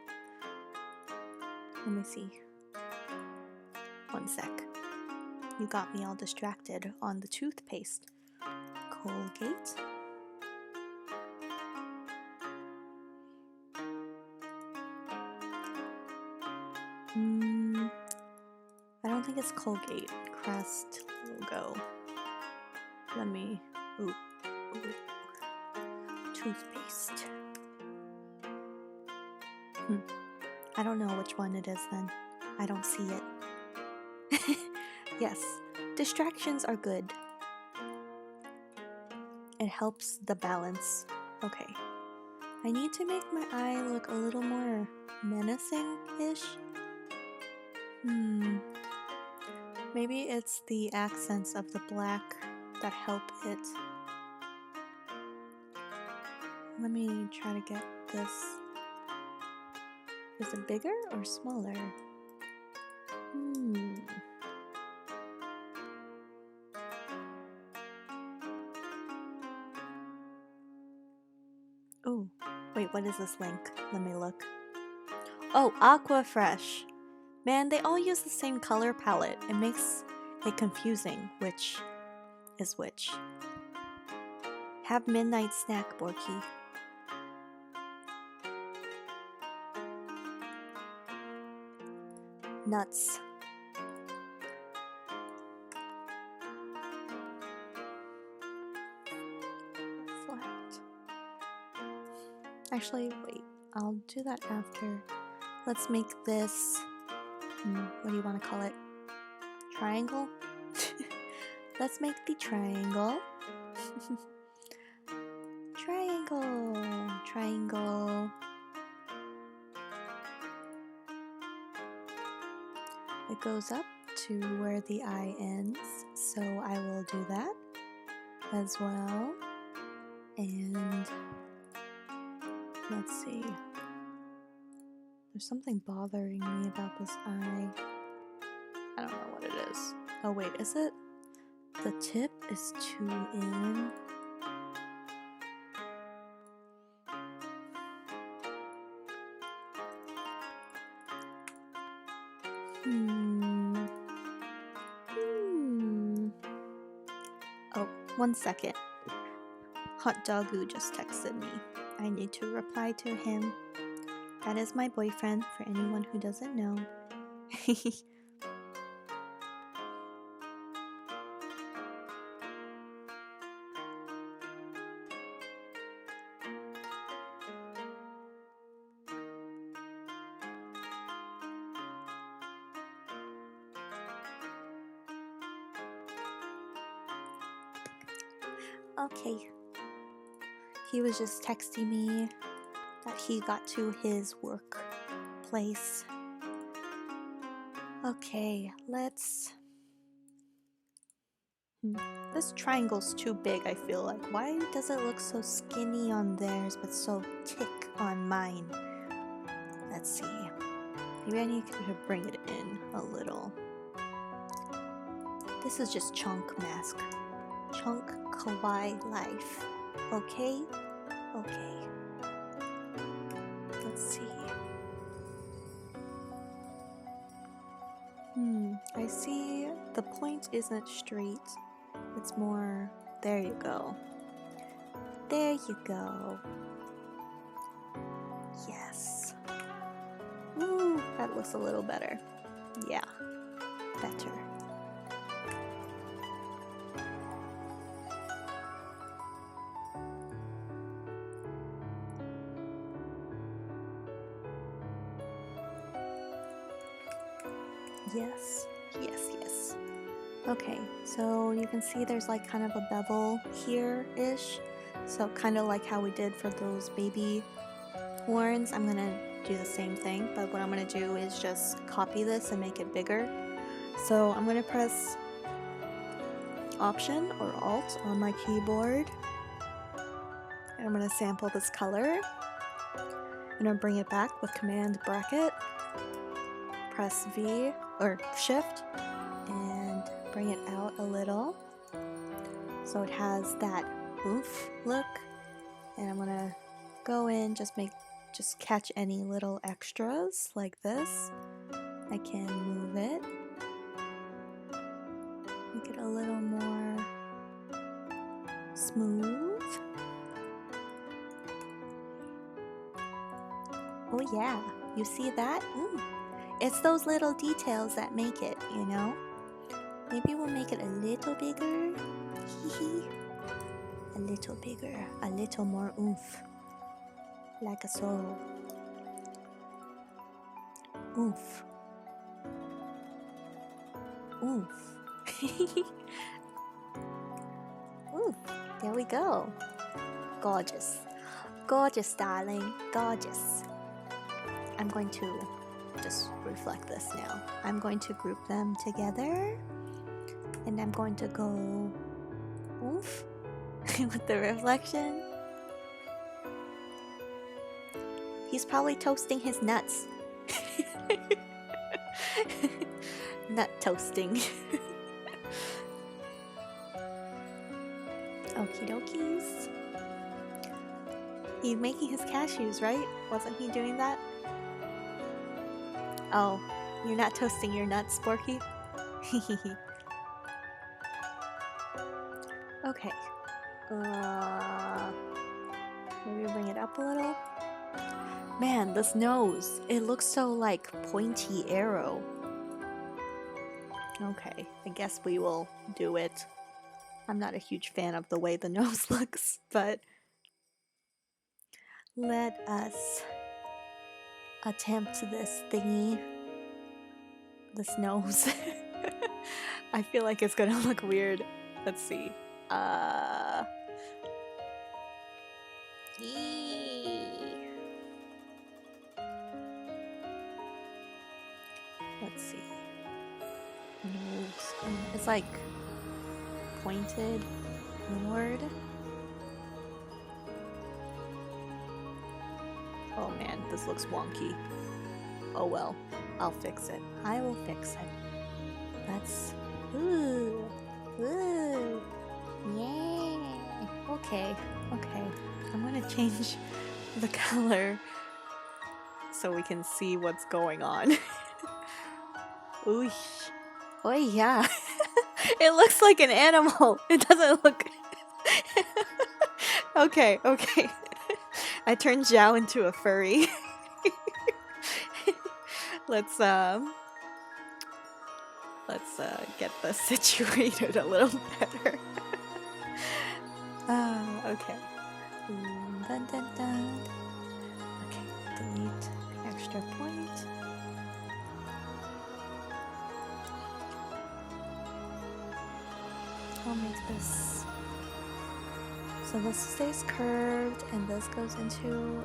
Let me see. One sec. You got me all distracted on the toothpaste. Colgate. I don't think it's Colgate. Crest logo. Let me. Ooh. Toothpaste. I don't know which one it is then. I don't see it. Yes, distractions are good. It helps the balance. Okay. I need to make my eye look a little more menacing-ish. Maybe it's the accents of the black that help it. Let me try to get this. Is it bigger or smaller? Oh, wait, what is this link? Let me look. Oh, Aquafresh. Man, they all use the same color palette. It makes it confusing which is which. Have midnight snack, Borky. Nuts. Flat. Actually, wait. I'll do that after. Let's make this. What do you want to call it? Triangle? Let's make the triangle. Triangle. Triangle. It goes up to where the eye ends, so I will do that as well. And let's see. There's something bothering me about this eye. I don't know what it is. Oh wait, is it? The tip is too in. 1 second. Hot Dogu just texted me. I need to reply to him. That is my boyfriend, for anyone who doesn't know. Okay. He was just texting me that he got to his workplace. Okay, let's... This triangle's too big, I feel like. Why does it look so skinny on theirs, but so thick on mine? Let's see. Maybe I need to bring it in a little. This is just chunk mask. Chunk kawaii life. Okay? Okay. Let's see. I see the point isn't straight. It's more... There you go. There you go. Yes. Ooh, that looks a little better. Yeah. Better. Yes, yes, yes. Okay, so you can see there's like kind of a bevel here-ish. So kind of like how we did for those baby horns. I'm gonna do the same thing, but what I'm gonna do is just copy this and make it bigger. So I'm gonna press Option or Alt on my keyboard. And I'm gonna sample this color. And I'll bring it back with Command bracket. Press V or Shift and bring it out a little so it has that oomph look. And I'm gonna go in, just catch any little extras like this. I can move it, make it a little more smooth. Oh yeah, you see that? It's those little details that make it, you know? Maybe we'll make it a little bigger. A little bigger, a little more oomph. Like a so. Oomph. Oomph. Oomph. There we go. Gorgeous. Gorgeous, darling. Gorgeous. I'm going to just reflect this now. I'm going to group them together and I'm going to go oomph with the reflection. He's probably toasting his nuts. Nut toasting. Okie dokies. He's making his cashews, right? Wasn't he doing that? Oh, you're not toasting your nuts, Sporky? Okay. Maybe bring it up a little. Man, this nose. It looks so like pointy arrow. Okay, I guess we will do it. I'm not a huge fan of the way the nose looks, but let us attempt this thingy. This nose. I feel like it's gonna look weird. Let's see. Let's see. Nose. It's like pointed inward. Oh man, this looks wonky. Oh well, I'll fix it. I will fix it. Let's... Ooh. Ooh. Yeah. Okay. Okay. I'm gonna change the color so we can see what's going on. Ooh. Oh yeah. It looks like an animal. It doesn't look... Okay, okay. I turned Xiao into a furry. Let's get this situated a little better. Okay. Dun, dun, dun. Okay, delete the extra point. I'll make this so this stays curved and this goes into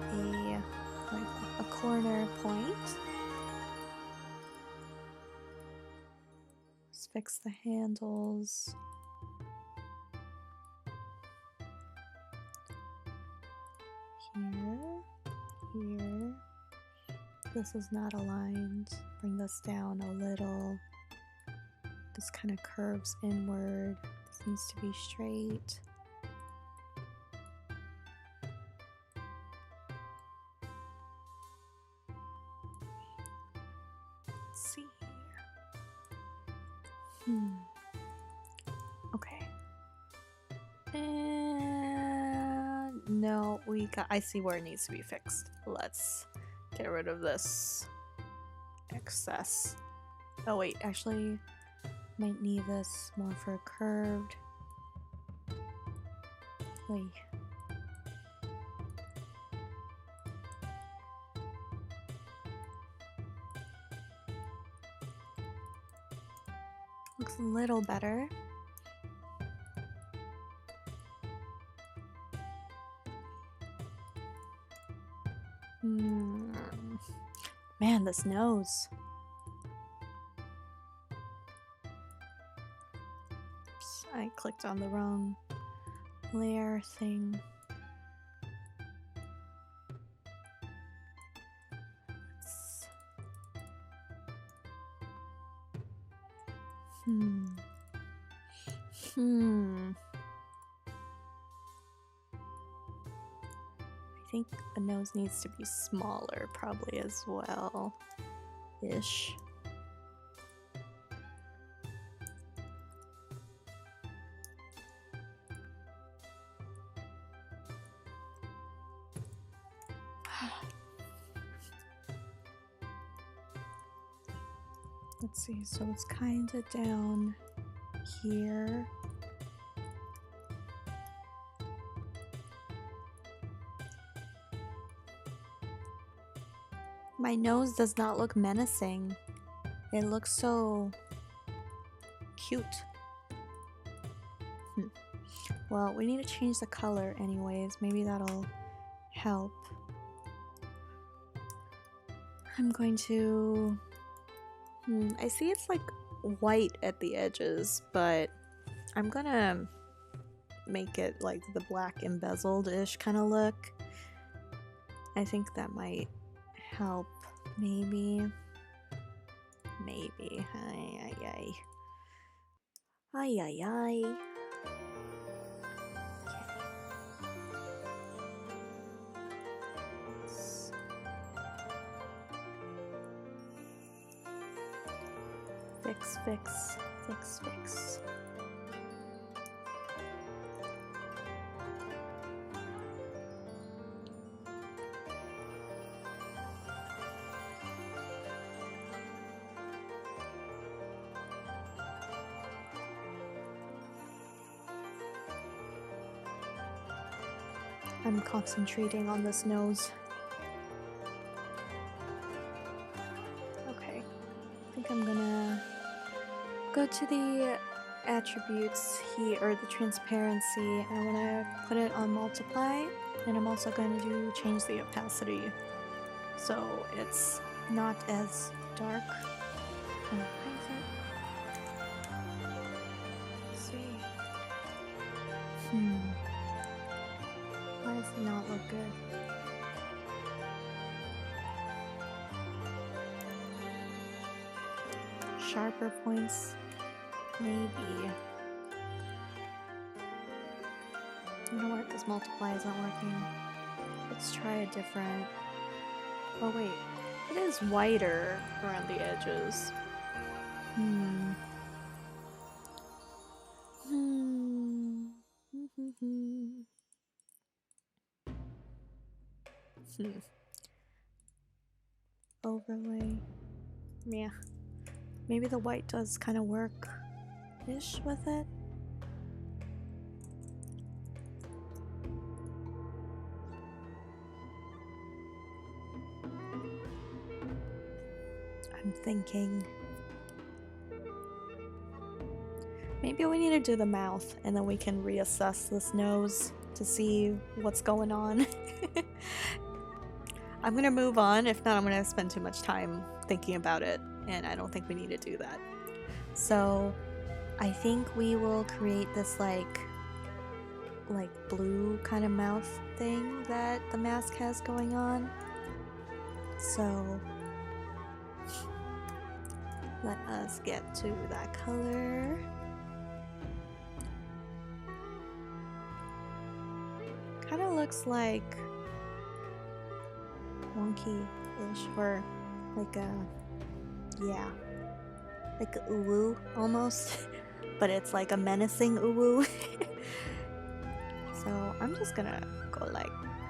a corner point. Let's fix the handles. Here. This is not aligned. Bring this down a little. This kind of curves inward. This needs to be straight. Let's see here. Okay. And no, I see where it needs to be fixed. Let's get rid of this excess. Oh wait, actually might need this more for a curved. Wait. Looks a little better. Man, this nose. Oops, I clicked on the wrong layer thing. I think the nose needs to be smaller probably as well. Ish. Let's see, so it's kind of down here. My nose does not look menacing. It looks so cute. Well, we need to change the color anyways. Maybe that'll help. I'm going to... I see it's like white at the edges, but I'm gonna make it like the black embezzled-ish kind of look. I think that might help, maybe. Maybe. Ay, ay, ay. Ay, ay, ay. Fix. I'm concentrating on this nose. Okay, I think I'm gonna go to the attributes here, or the transparency, and I'm gonna put it on multiply, and I'm also going to change the opacity so it's not as dark. Let's see. Why does it not look good? Sharper points, maybe. You know what? This multiply isn't working. Let's try a different. Oh wait, it is whiter around the edges. Overlay. Yeah. Maybe the white does kind of work-ish with it. I'm thinking maybe we need to do the mouth and then we can reassess this nose to see what's going on. I'm gonna move on. If not, I'm gonna spend too much time thinking about it, and I don't think we need to do that. So I think we will create this like blue kind of mouth thing that the mask has going on. So let us get to that color. Kind of looks like wonky-ish, or like a, yeah, like a uwu almost, but it's like a menacing uwu. So I'm just gonna go like,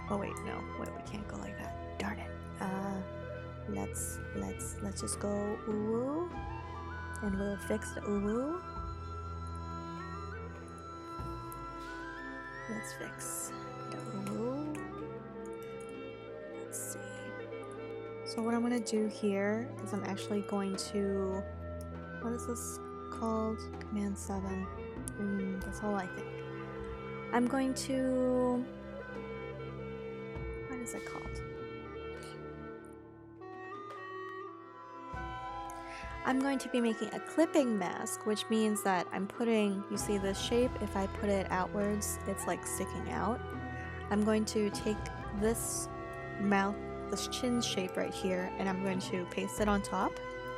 oh wait, no, wait, we can't go like that. Darn it. Let's just go uwu, and we'll fix the uwu. Let's fix the uwu. Let's see. So what I'm gonna do here is I'm actually going to, what is this called? Command 7. That's all I think. I'm going to, what is it called? I'm going to be making a clipping mask, which means that I'm putting, you see this shape, if I put it outwards, it's like sticking out. I'm going to take this mouth, this chin shape right here, and I'm going to paste it on top.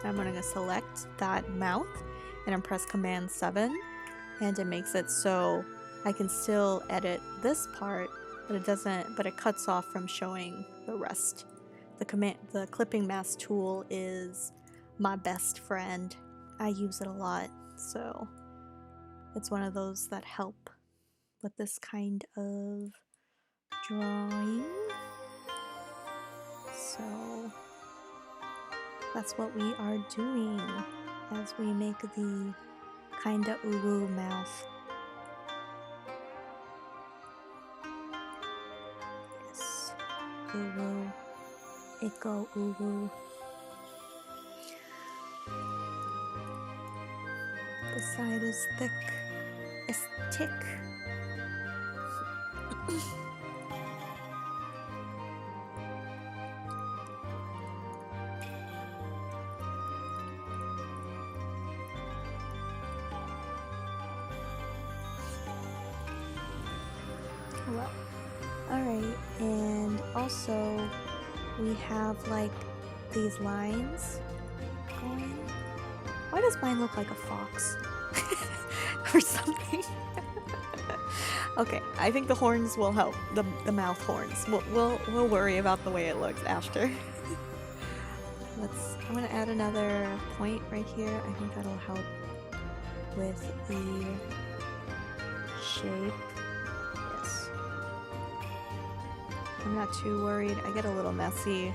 I'm going to select that mouth and then press Command 7, and it makes it so I can still edit this part, but it cuts off from showing the rest. The clipping mask tool is my best friend. I use it a lot, so it's one of those that help with this kind of drawing. So that's what we are doing as we make the kinda uwu mouth. Yes, uwu, it go uwu. The side is thick. It's thick. Well, alright, and also we have like these lines going. Why does mine look like a fox? Or something? Okay, I think the horns will help. The mouth horns. We'll worry about the way it looks after. I'm gonna add another point right here. I think that'll help with the shape. Yes. I'm not too worried. I get a little messy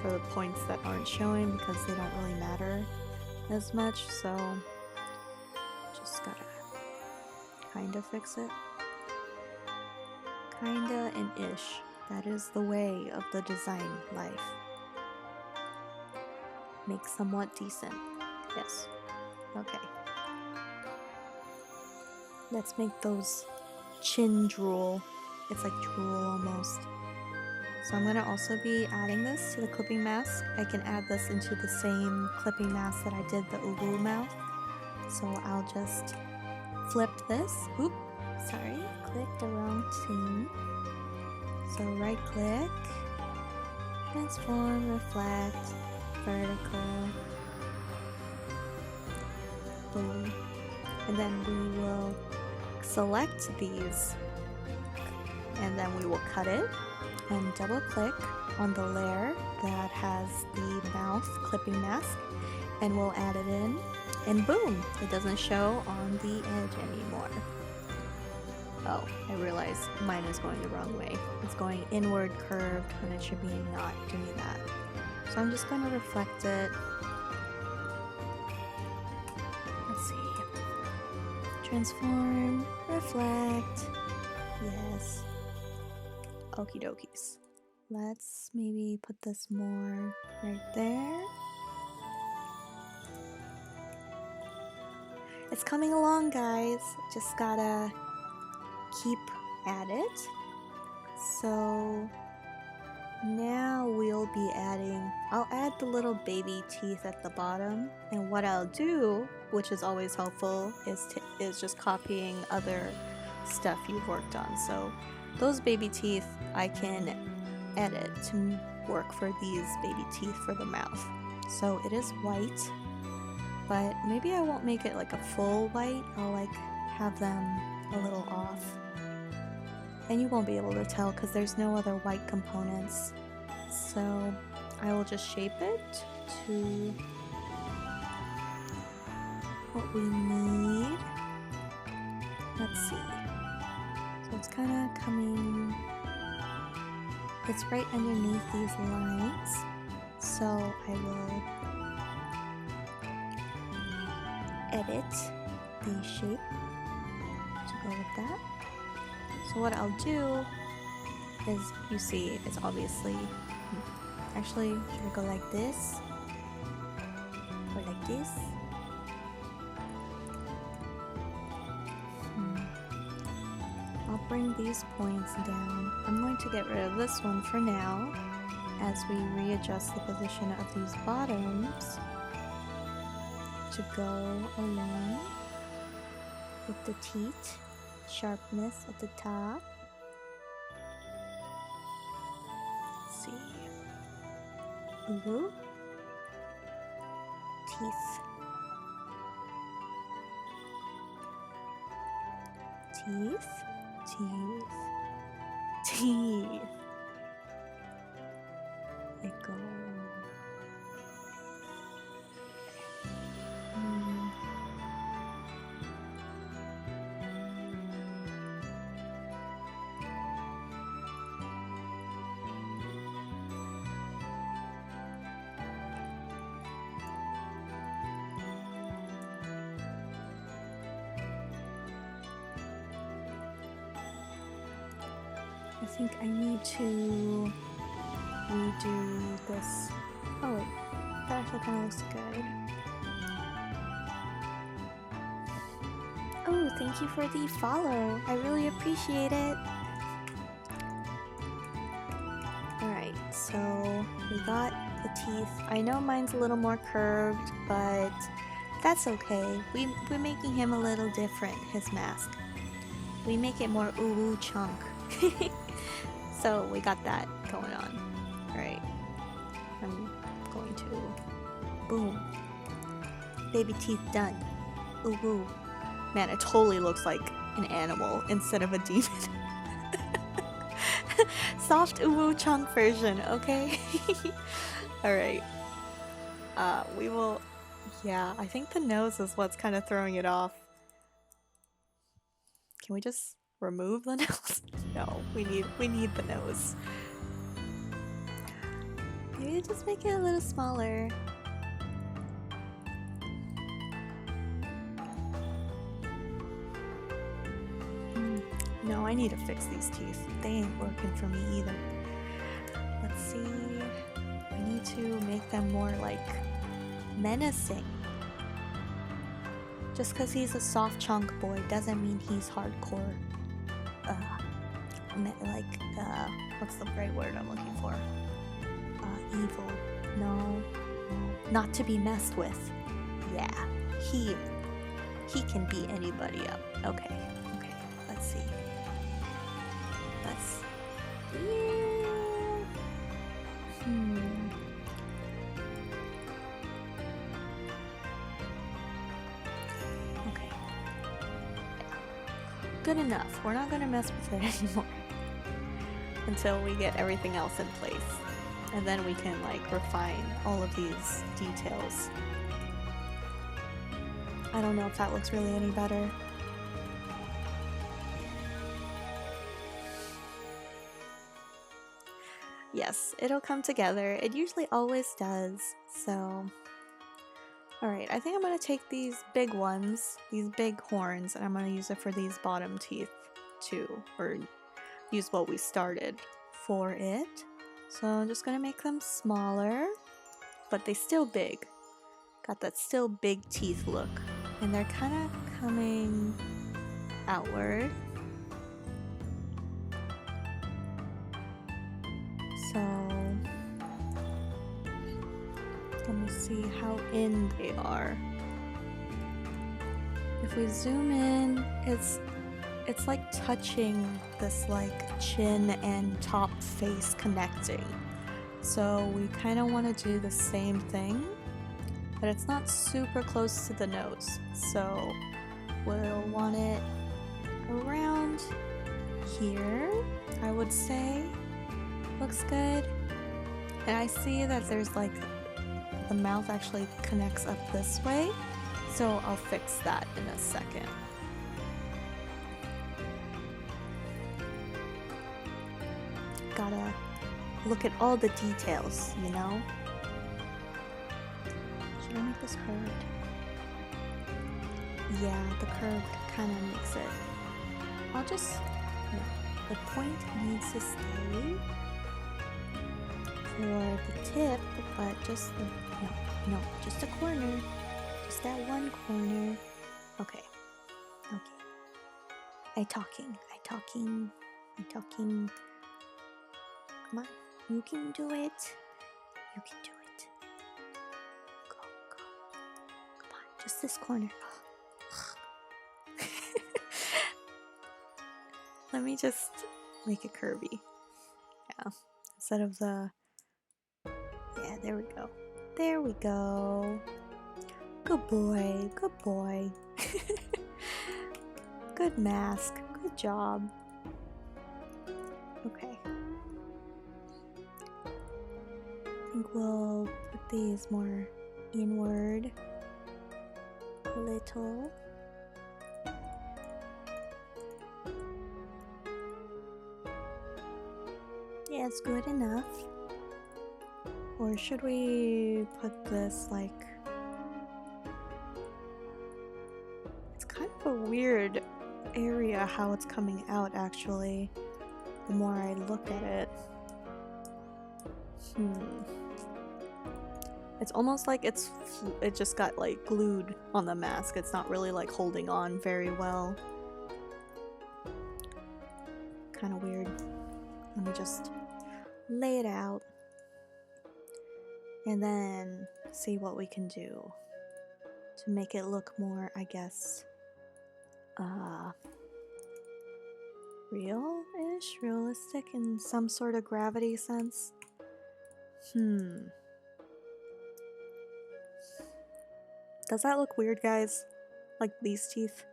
for the points that aren't showing because they don't really matter as much, so just gotta kinda fix it. Kinda and ish. That is the way of the design life. Make somewhat decent. Yes. Okay. Let's make those chin drool. It's like drool almost. So I'm gonna also be adding this to the clipping mask. I can add this into the same clipping mask that I did the uwu mouth. So I'll just flip this. Oop, sorry, clicked the wrong thing. So right click, transform, reflect, vertical, boom. And then we will select these and then we will cut it and double click on the layer that has the mouth clipping mask and we'll add it in and boom, it doesn't show on the edge anymore. Oh, I realize mine is going the wrong way. It's going inward curved when it should be not doing that. So I'm just going to reflect it. Let's see. Transform, reflect. Yes. Okie dokies. Let's maybe put this more right there. It's coming along, guys. Just gotta keep at it. So now we'll be I'll add the little baby teeth at the bottom, and what I'll do, which is always helpful, is just copying other stuff you've worked on. So those baby teeth I can edit to work for these baby teeth for the mouth. So it is white, but maybe I won't make it like a full white. I'll like have them a little off. And you won't be able to tell because there's no other white components. So I will just shape it to what we need. Let's see. So it's kind of coming, it's right underneath these lines. So I will edit the shape to go with that. So what I'll do is, you see, it's obviously, actually, should I go like this? Or like this? I'll bring these points down. I'm going to get rid of this one for now, as we readjust the position of these bottoms to go along with the teeth. Sharpness at the top. Let's see. Ooh. Teeth. Teeth. Teeth. Teeth. Let go. I think I need to redo this. Oh wait, that actually kind of looks good. Oh, thank you for the follow. I really appreciate it. Alright, so we got the teeth. I know mine's a little more curved, but that's okay. We're making him a little different, his mask. We make it more ooh chunk. So we got that going on. Alright. I'm going to... Boom. Baby teeth done. Ooh woo. Man, it totally looks like an animal instead of a demon. Soft ooh woo chunk version, okay? Alright. We will... Yeah, I think the nose is what's kind of throwing it off. Can we just remove the nose? No, we need the nose. Maybe just make it a little smaller. No, I need to fix these teeth. They ain't working for me either. Let's see. I need to make them more like menacing. Just because he's a soft chunk boy doesn't mean he's hardcore. What's the right word I'm looking for? Evil. No. Not to be messed with. Yeah. He can beat anybody up. Okay. Let's see. Okay. Good enough. We're not gonna mess with it anymore until we get everything else in place. And then we can like refine all of these details. I don't know if that looks really any better. Yes, it'll come together. It usually always does. So, alright, I think I'm gonna take these big ones, these big horns, and I'm gonna use it for these bottom teeth too, or use what we started for it. So I'm just gonna make them smaller, but they still big. Got that still big teeth look. And they're kind of coming outward. So let me see how in they are. If we zoom in, it's like touching this like chin and top face connecting. So we kind of want to do the same thing, but it's not super close to the nose. So we'll want it around here, I would say. Looks good. And I see that there's like the mouth actually connects up this way, so I'll fix that in a second. Gotta look at all the details, you know? Should I make this curved? Yeah, the curve kind of makes it. I'll just... the point needs to stay for the tip, but just the... No, just a corner. Just that one corner. Okay. I talking. Come on, you can do it. Go. Come on, just this corner. Let me just make it curvy. Yeah, instead of the... Yeah, there we go. Good boy. Good mask. Good job. Okay. I think we'll put these more inward a little. Yeah, it's good enough. Or should we put this like... It's kind of a weird area how it's coming out actually, the more I look at it. It's almost like it just got like glued on the mask. It's not really like holding on very well. Kind of weird. Let me just lay it out and then see what we can do to make it look more, I guess, real-ish, realistic in some sort of gravity sense. Does that look weird, guys? Like these teeth?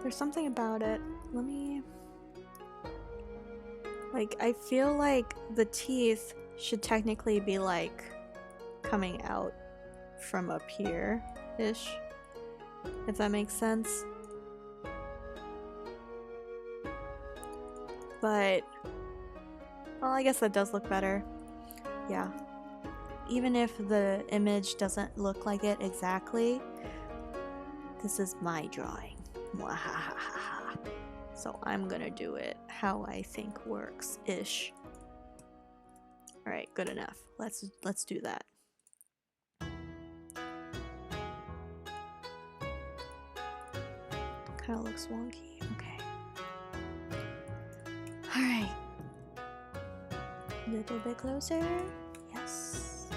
There's something about it. Let me... Like, I feel like the teeth should technically be like coming out from up here-ish, if that makes sense. But, well, I guess that does look better. Yeah. Even if the image doesn't look like it exactly, this is my drawing. Mwahahaha. So I'm gonna do it how I think works-ish. Alright, good enough. Let's do that. Kinda looks wonky. Okay. Alright. A little bit closer. Yes.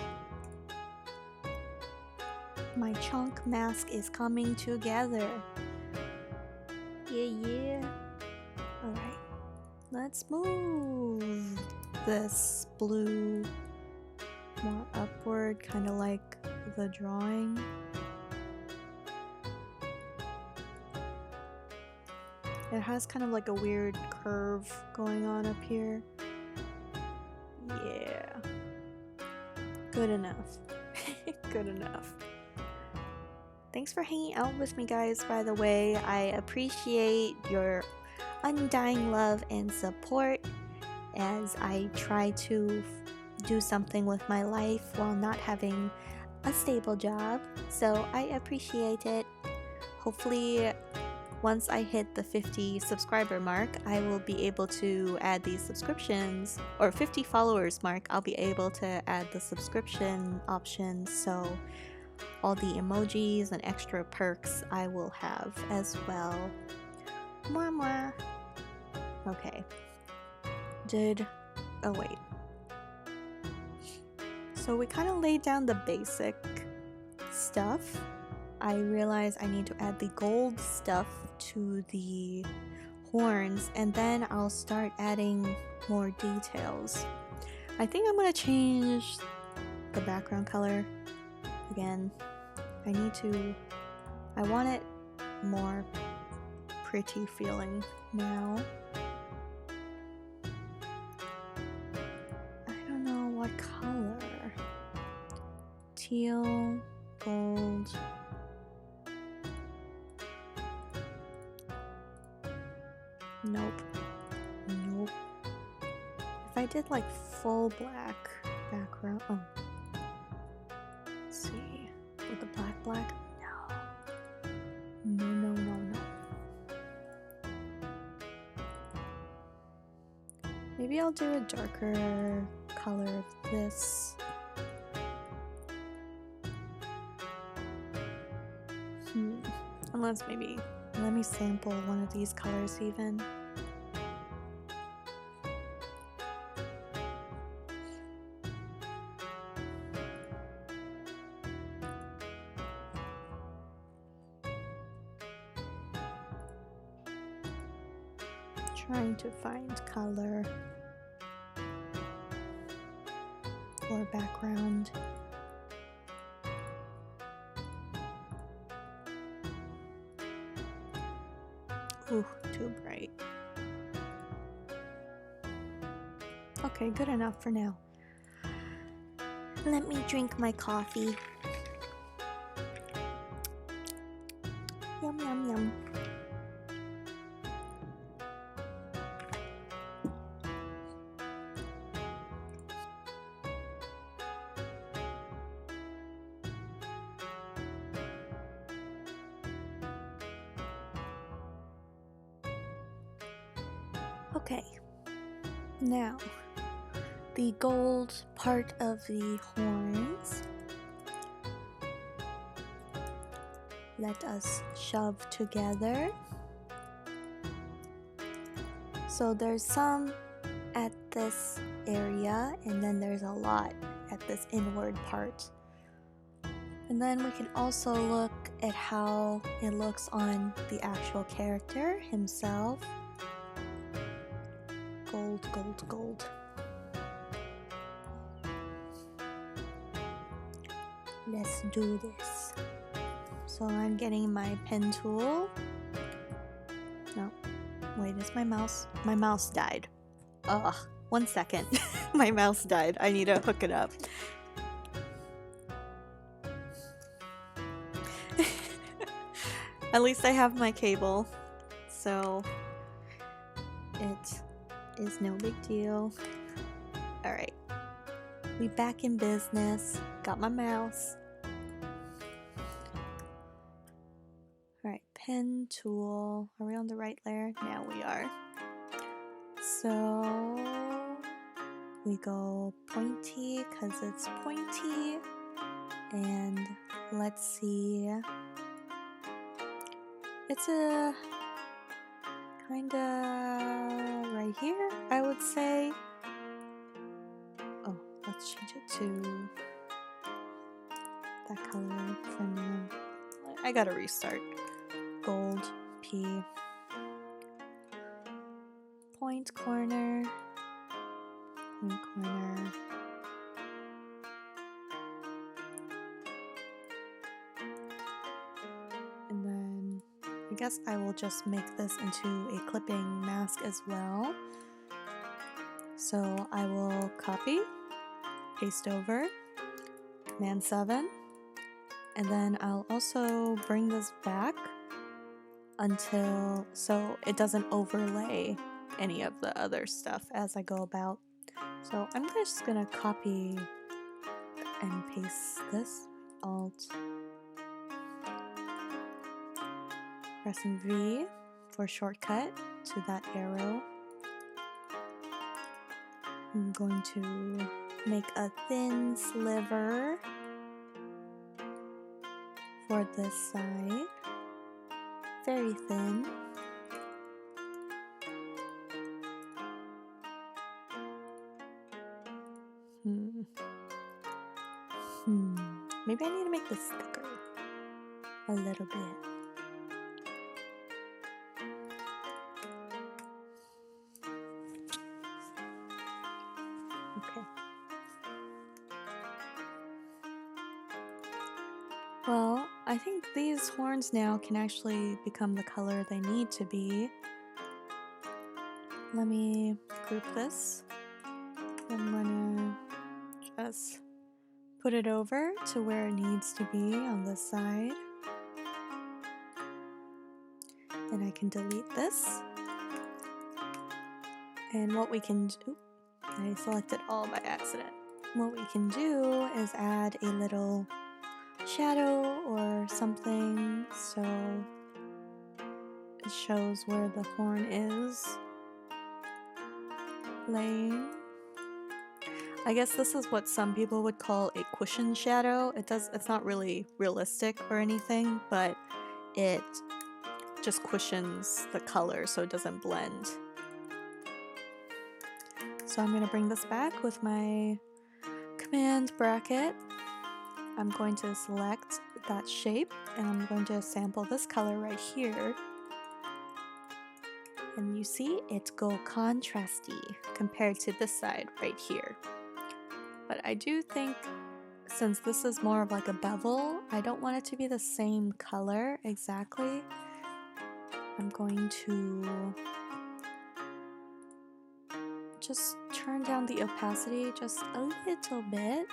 My chunk mask is coming together. Yeah. Alright. Let's move this blue more upward, kind of like the drawing. It has kind of like a weird curve going on up here. Yeah. Good enough. Good enough. Thanks for hanging out with me, guys, by the way. I appreciate your undying love and support as I try to do something with my life while not having a stable job. So I appreciate it. Hopefully, once I hit the 50 subscriber mark, I will be able to add these subscriptions, or 50 followers mark, I'll be able to add the subscription options, so all the emojis and extra perks I will have as well. Mwah mwah. Okay. Oh wait. So we kind of laid down the basic stuff. I realize I need to add the gold stuff to the horns, and then I'll start adding more details. I think I'm gonna change the background color again. I want it more pretty feeling now. I don't know what color. Teal, gold. Nope. Nope. If I did like full black background, oh. Let's see. With the black? No. No. Maybe I'll do a darker color of this. Unless maybe, let me sample one of these colors even. Trying to find color or background. Ooh, too bright. Okay, good enough for now. Let me drink my coffee. Yum, yum, yum. Okay, now the gold part of the horns. Let us shove together. So there's some at this area, and then there's a lot at this inward part. And then we can also look at how it looks on the actual character himself. Gold, gold, gold. Let's do this. So I'm getting my pen tool. No, wait, is my mouse? My mouse died. Ugh, 1 second. My mouse died. I need to hook it up. At least I have my cable, so it is no big deal. Alright, we back in business. Got my mouse. Alright, pen tool. Are we on the right layer? Now we are. So we go pointy because it's pointy. And let's see. It's a kinda right here, I would say. Oh, let's change it to that color for now. I gotta restart. Gold, P. Point corner. Point corner. And then I guess I will just make this into a clipping mask as well. So I will copy, paste over, Command 7, and then I'll also bring this back until so it doesn't overlay any of the other stuff as I go about. So I'm just gonna copy and paste this, Alt, pressing V for shortcut to that arrow. I'm going to make a thin sliver for this side, very thin. Maybe I need to make this thicker a little bit. Okay. Well, I think these horns now can actually become the color they need to be. Let me group this. I'm gonna just put it over to where it needs to be on this side. And I can delete this. And what we can do, I selected all by accident. What we can do is add a little shadow or something so it shows where the horn is laying. I guess this is what some people would call a cushion shadow. It's not really realistic or anything, but it just cushions the color so it doesn't blend. So I'm going to bring this back with my command bracket. I'm going to select that shape and I'm going to sample this color right here. And you see it's go contrasty compared to this side right here. But I do think since this is more of like a bevel, I don't want it to be the same color exactly. I'm going to just turn down the opacity just a little bit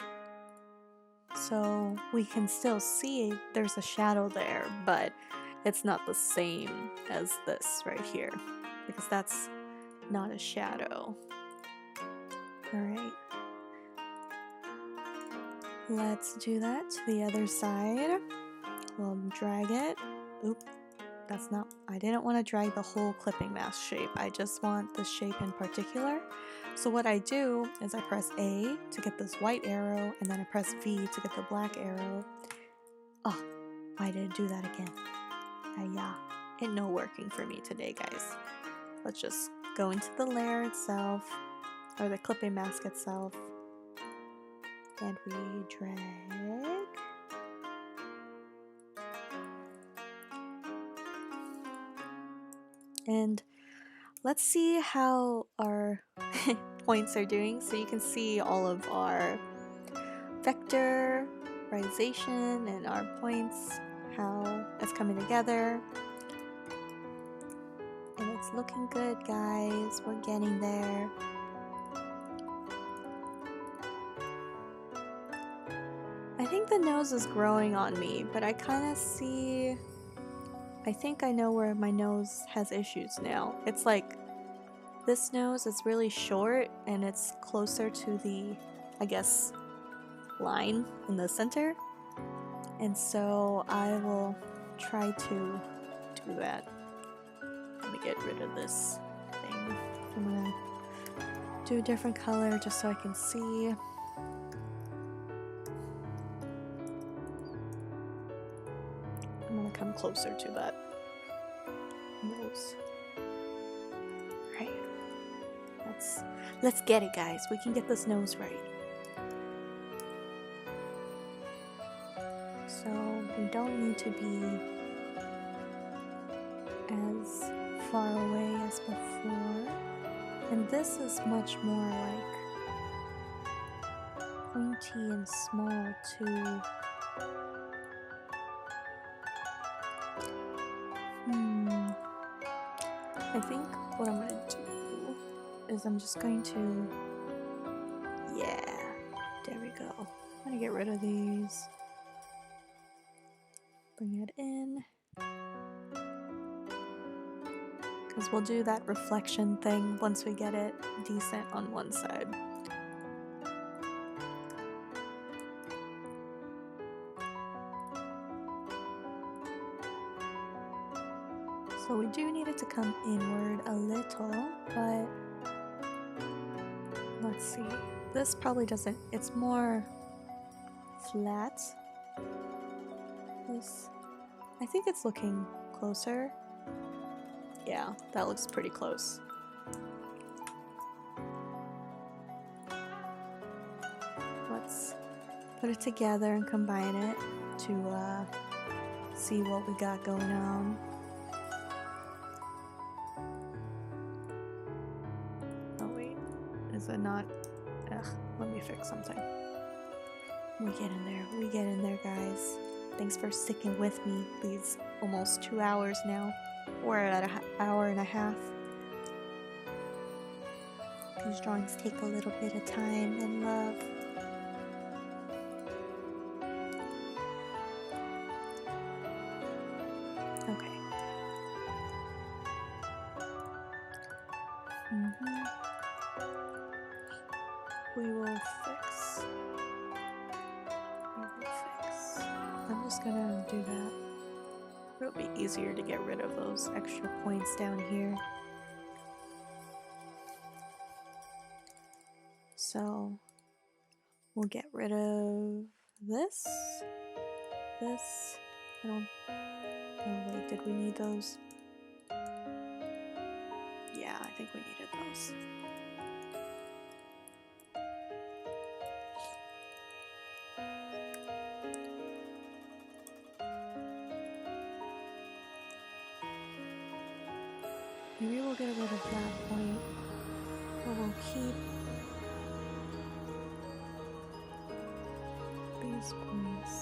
so we can still see there's a shadow there, but it's not the same as this right here because that's not a shadow. Alright. Let's do that to the other side. We'll drag it. Oop, that's not, I didn't want to drag the whole clipping mask shape. I just want this shape in particular. So what I do is I press A to get this white arrow and then I press V to get the black arrow. Oh, I didn't do that again. Yeah, it no working for me today, guys. Let's just go into the layer itself, or the clipping mask itself. And we drag. And let's see how our points are doing. So you can see all of our vectorization and our points, how it's coming together. And it's looking good, guys. We're getting there. I think the nose is growing on me, but I kind of see... I think I know where my nose has issues now. It's like this nose is really short and it's closer to the, I guess, line in the center. And so I will try to do that. Let me get rid of this thing. I'm gonna do a different color just so I can see. I'm gonna come closer to that nose. Right. Let's get it, guys. We can get this nose right. So we don't need to be as far away as before. And this is much more like pointy and small too. I think what I'm gonna do is I'm just going to, yeah, there we go. I'm gonna get rid of these. Bring it in. Because we'll do that reflection thing once we get it decent on one side. So we do need it to come inward a little, but let's see. This probably doesn't, it's more flat. This, I think it's looking closer. Yeah, that looks pretty close. Let's put it together and combine it to see what we got going on. Oh wait, is it not? Ugh, let me fix something. We get in there, guys. Thanks for sticking with me these almost 2 hours now. We're at an hour and a half. These drawings take a little bit of time and love. Okay. We will fix. I'm just gonna do that. It'll be easier to get rid of those extra points down here. So we'll get rid of this. I don't. Oh wait, did we need those? Yeah, I think we needed those. Maybe we'll get rid of that point, but we'll keep these points.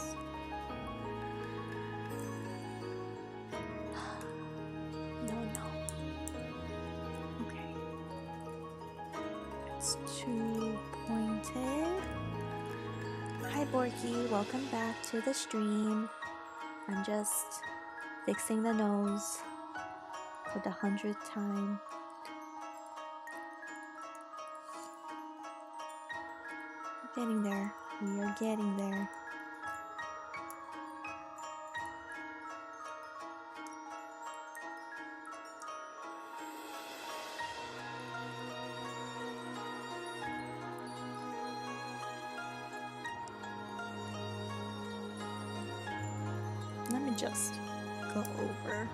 No. Okay. It's too pointed. Hi Borky, welcome back to the stream. I'm just fixing the nose for the 100th time. We're getting there. We are getting there. Let me just go over.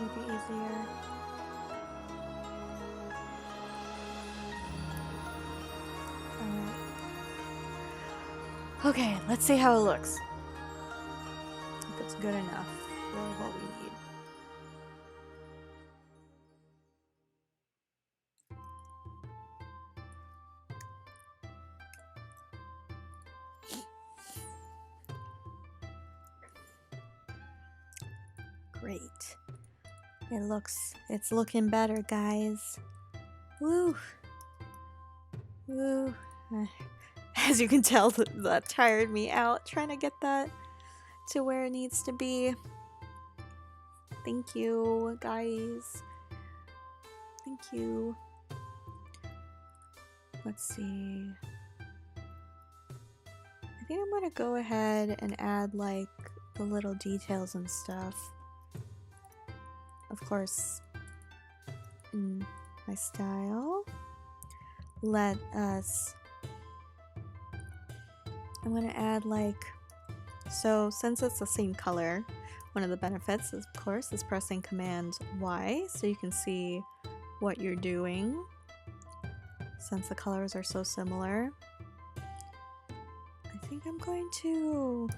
Maybe easier. Alright. Okay, let's see how it looks. If it's good enough for what we need. Great. It's looking better, guys. Woo! Woo! As you can tell, that tired me out trying to get that to where it needs to be. Thank you, guys. Thank you. Let's see. I think I'm gonna go ahead and add like the little details and stuff. Of course, in my style. I'm gonna add like, so since it's the same color, one of the benefits is, of course, is pressing Command Y so you can see what you're doing since the colors are so similar. I think I'm going to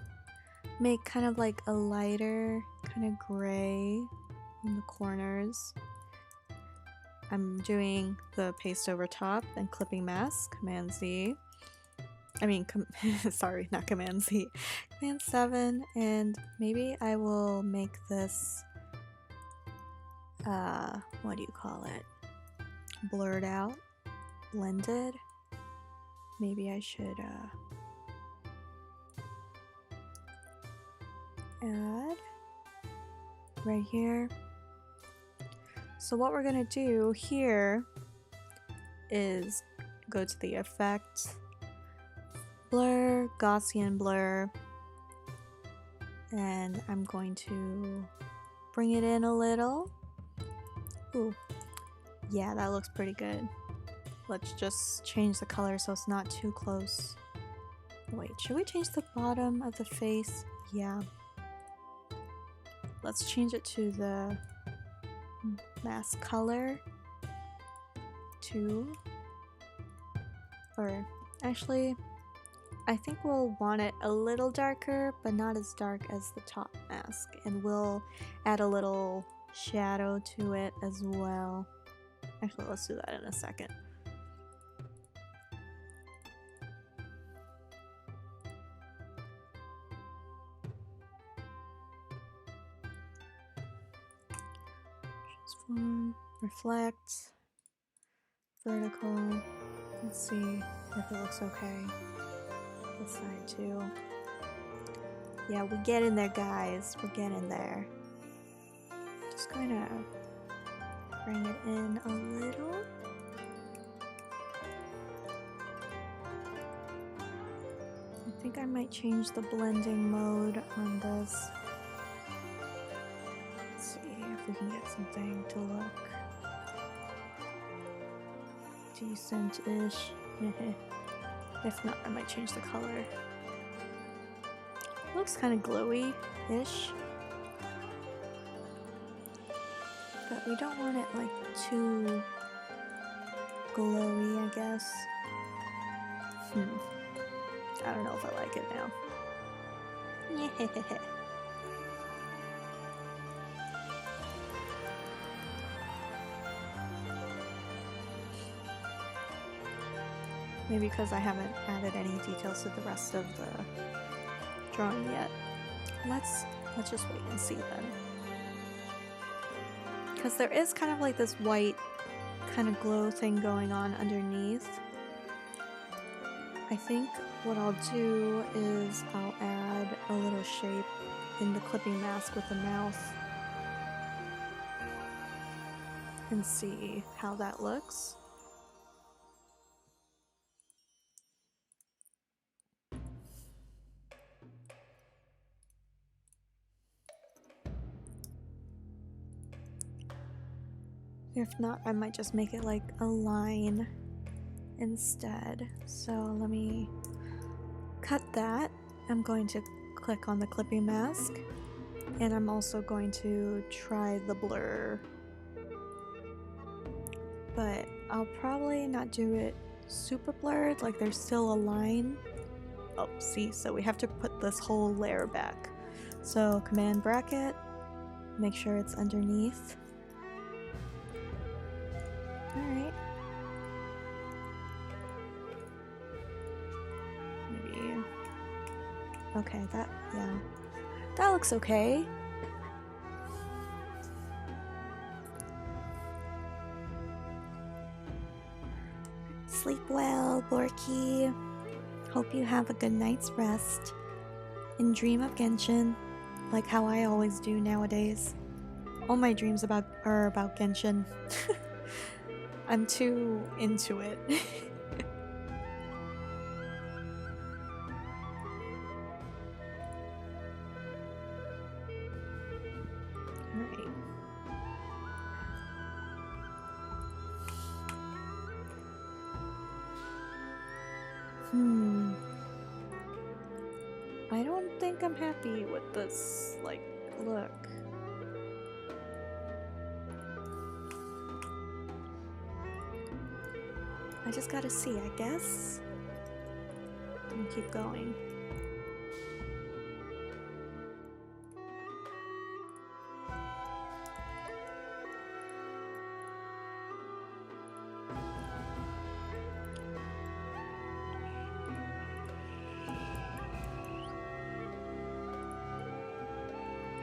make kind of like a lighter kind of gray on the corners. I'm doing the paste over top and clipping mask, Command Z. I mean, sorry, not Command Z. Command 7, and maybe I will make this, what do you call it? blurred out, blended. Maybe I should add right here. So what we're gonna do here is go to the effect, blur, Gaussian blur, and I'm going to bring it in a little. Ooh, yeah, that looks pretty good. Let's just change the color so it's not too close. Wait, should we change the bottom of the face? Yeah. Let's change it to the mask color 2. Or actually, I think we'll want it a little darker, but not as dark as the top mask. And we'll add a little shadow to it as well. Actually, let's do that in a second. Transform, reflect, vertical. Let's see if it looks okay. This side too. Yeah, we get in there, guys. We're getting there. Just gonna bring it in a little. I think I might change the blending mode on this. Let's see if we can get something to look decent-ish. If not, I might change the color. Looks kind of glowy-ish. But we don't want it like too glowy, I guess. I don't know if I like it now. Maybe because I haven't added any details to the rest of the drawing yet. Let's just wait and see then. Because there is kind of like this white kind of glow thing going on underneath. I think what I'll do is I'll add a little shape in the clipping mask with the mouth and see how that looks. If not, I might just make it like a line instead. So let me cut that. I'm going to click on the clipping mask, and I'm also going to try the blur. But I'll probably not do it super blurred, like there's still a line. Oh, see, so we have to put this whole layer back. So command bracket, make sure it's underneath. Alright. Maybe. Okay, yeah. That looks okay. Sleep well, Borky. Hope you have a good night's rest. And dream of Genshin, like how I always do nowadays. All my dreams are about Genshin. I'm too into it. Alright. I don't think I'm happy with this, like, look. I just gotta see, I guess. And keep going.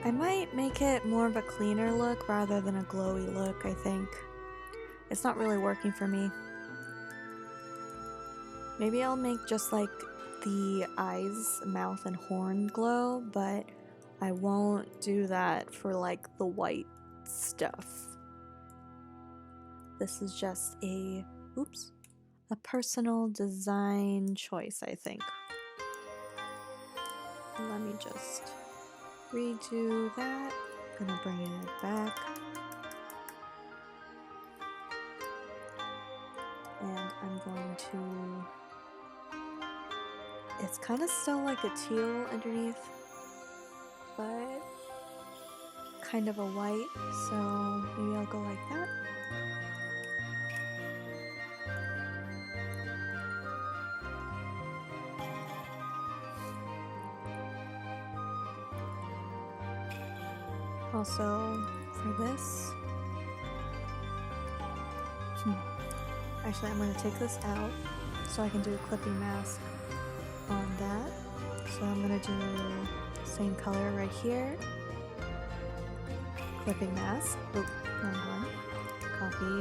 I might make it more of a cleaner look rather than a glowy look, I think. It's not really working for me. Maybe I'll make just like the eyes, mouth, and horn glow, but I won't do that for like the white stuff. This is just a personal design choice, I think. Let me just redo that. Gonna bring it back. And I'm going to... It's kind of still like a teal underneath, but kind of a white, so maybe I'll go like that. Also, for this, actually I'm going to take this out so I can do a clipping mask on that. So I'm going to do same color right here, clipping mask, wrong one, copy.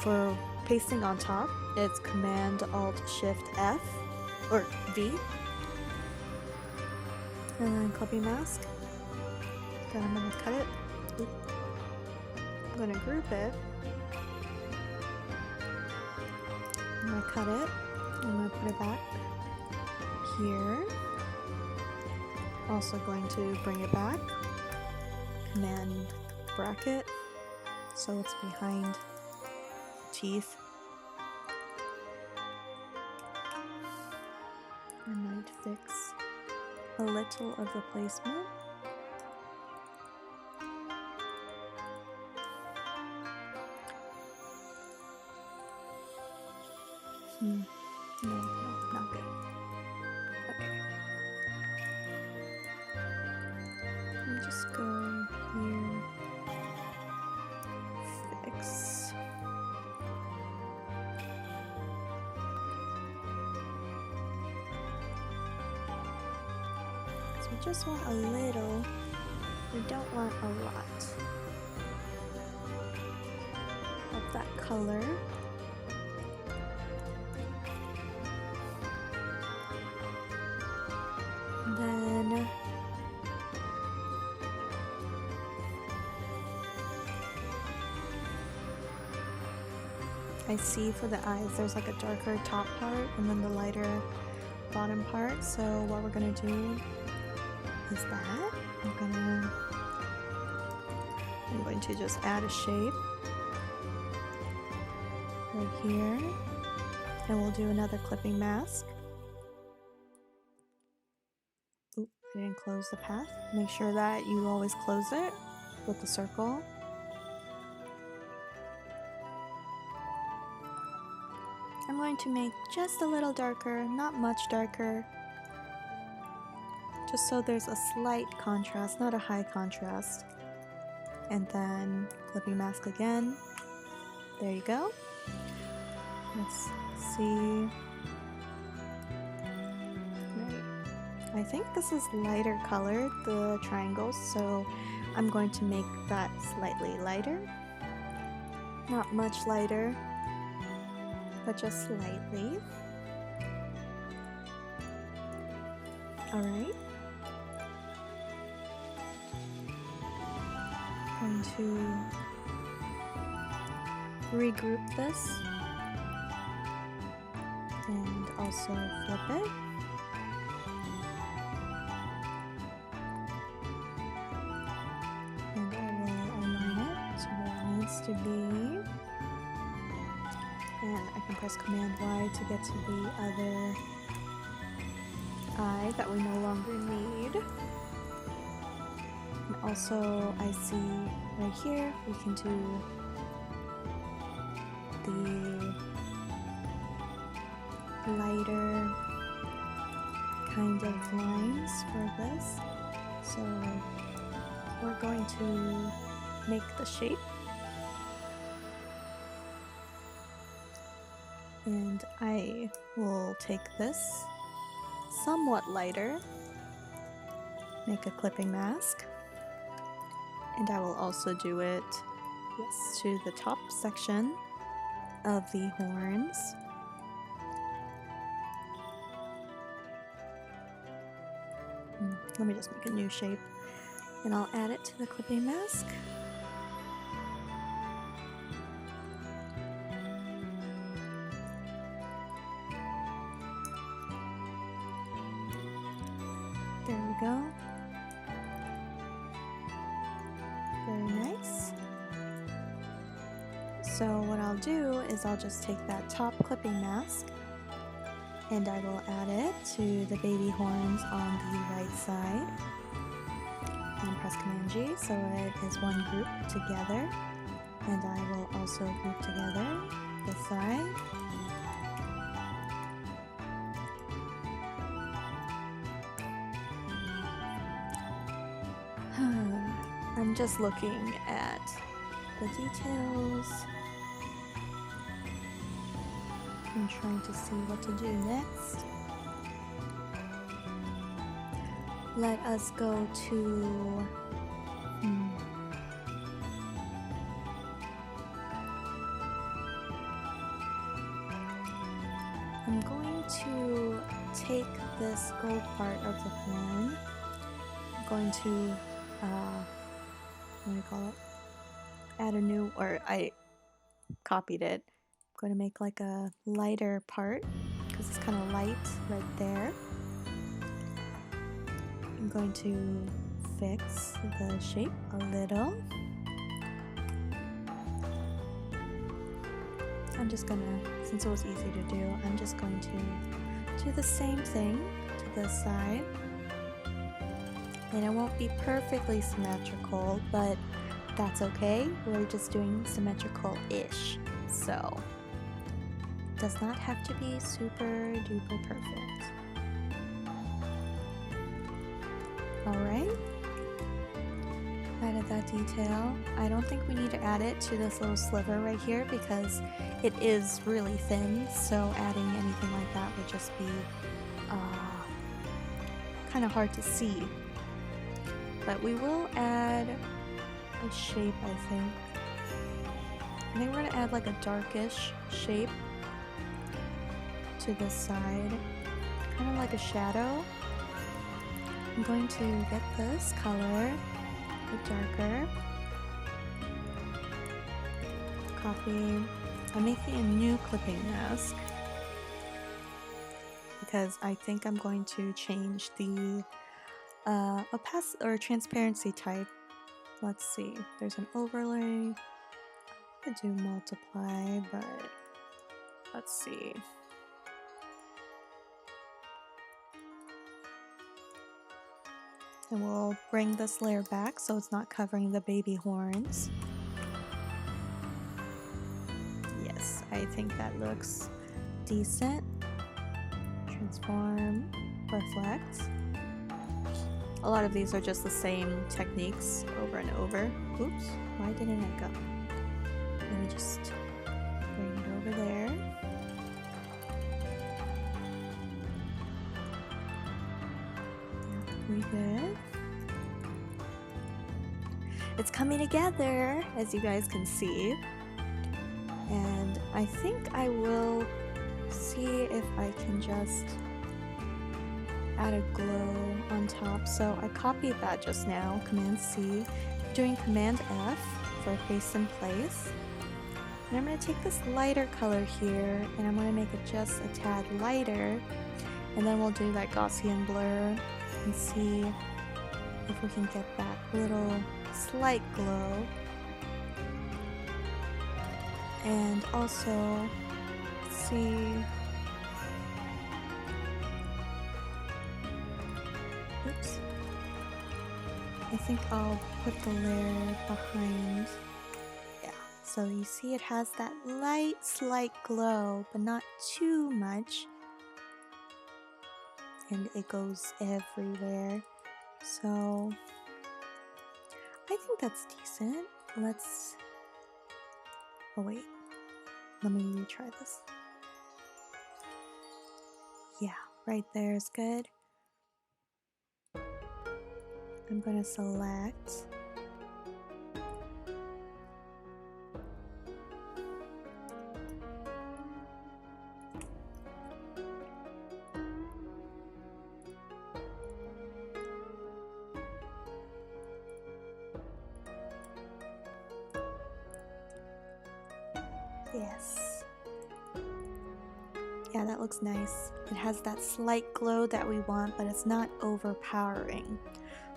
For pasting on top, it's Command Alt Shift F, or V, and then clipping mask. Then I'm going to cut it. I'm going to group it. I'm going to cut it. I'm going to put it back here. Also going to bring it back. Command bracket. So it's behind teeth. I might fix a little of the placement. No, not good. Okay. Let me just go here. Fix. So we just want a little. We don't want a lot of that color. Then I see for the eyes there's like a darker top part and then the lighter bottom part. So what we're gonna do is that I'm going to just add a shape right here, and we'll do another clipping mask. I didn't close the path. Make sure that you always close it with the circle. I'm going to make just a little darker, not much darker, just so there's a slight contrast, not a high contrast. And then clipping mask again. There you go. Let's see. I think this is lighter colored, the triangles, so I'm going to make that slightly lighter. Not much lighter, but just slightly. Alright. Going to regroup this and also flip it. And I will align it to where it needs to be. And I can press Command Y to get to the other eye that we no longer need. And also, I see right here we can do the lighter kind of lines for this. So we're going to make the shape. And I will take this somewhat lighter, make a clipping mask, and I will also do it Yes, to the top section of the horns. Let me just make a new shape and I'll add it to the clipping mask. There we go. Very nice. So what I'll do is I'll just take that top clipping mask and I will add it to the baby horns on the right side. And press Command G so it is one group together. And I will also group together this side. I'm just looking at the details. I'm trying to see what to do next. Let us go to I'm going to take this gold part of the horn. I'm going to what do you call it? Add a new, or I copied it. I'm going to make like a lighter part because it's kind of light right there. I'm going to fix the shape a little. I'm just gonna, since it was easy to do, I'm just going to do the same thing to this side. And it won't be perfectly symmetrical, but that's okay. We're just doing symmetrical-ish, so does not have to be super duper perfect. Alright, added that detail. I don't think we need to add it to this little sliver right here because it is really thin, so adding anything like that would just be kind of hard to see. But we will add a shape, I think. I think we're gonna add like a darkish shape to this side, kind of like a shadow. I'm going to get this color a bit darker. Copy. I'm making a new clipping mask because I think I'm going to change the opacity or transparency type. Let's see. There's an overlay. I could do multiply, but let's see. And we'll bring this layer back so it's not covering the baby horns. Yes, I think that looks decent. Transform, reflect. A lot of these are just the same techniques over and over. Oops, why didn't it go? Let me just bring it over there. Pretty good. It's coming together, as you guys can see. And I think I will see if I can just add a glow on top. So I copied that just now, Command C, doing Command F for paste in place. And I'm going to take this lighter color here and I'm going to make it just a tad lighter. And then we'll do that Gaussian blur and see if we can get that little slight glow. And also see oops. I think I'll put the layer behind. Yeah, so you see it has that light, slight glow, but not too much. And it goes everywhere. So I think that's decent. Let's, oh wait, let me retry this. Yeah, right there is good. I'm going to select Yes. Yeah, that looks nice. It has that slight glow that we want, but it's not overpowering.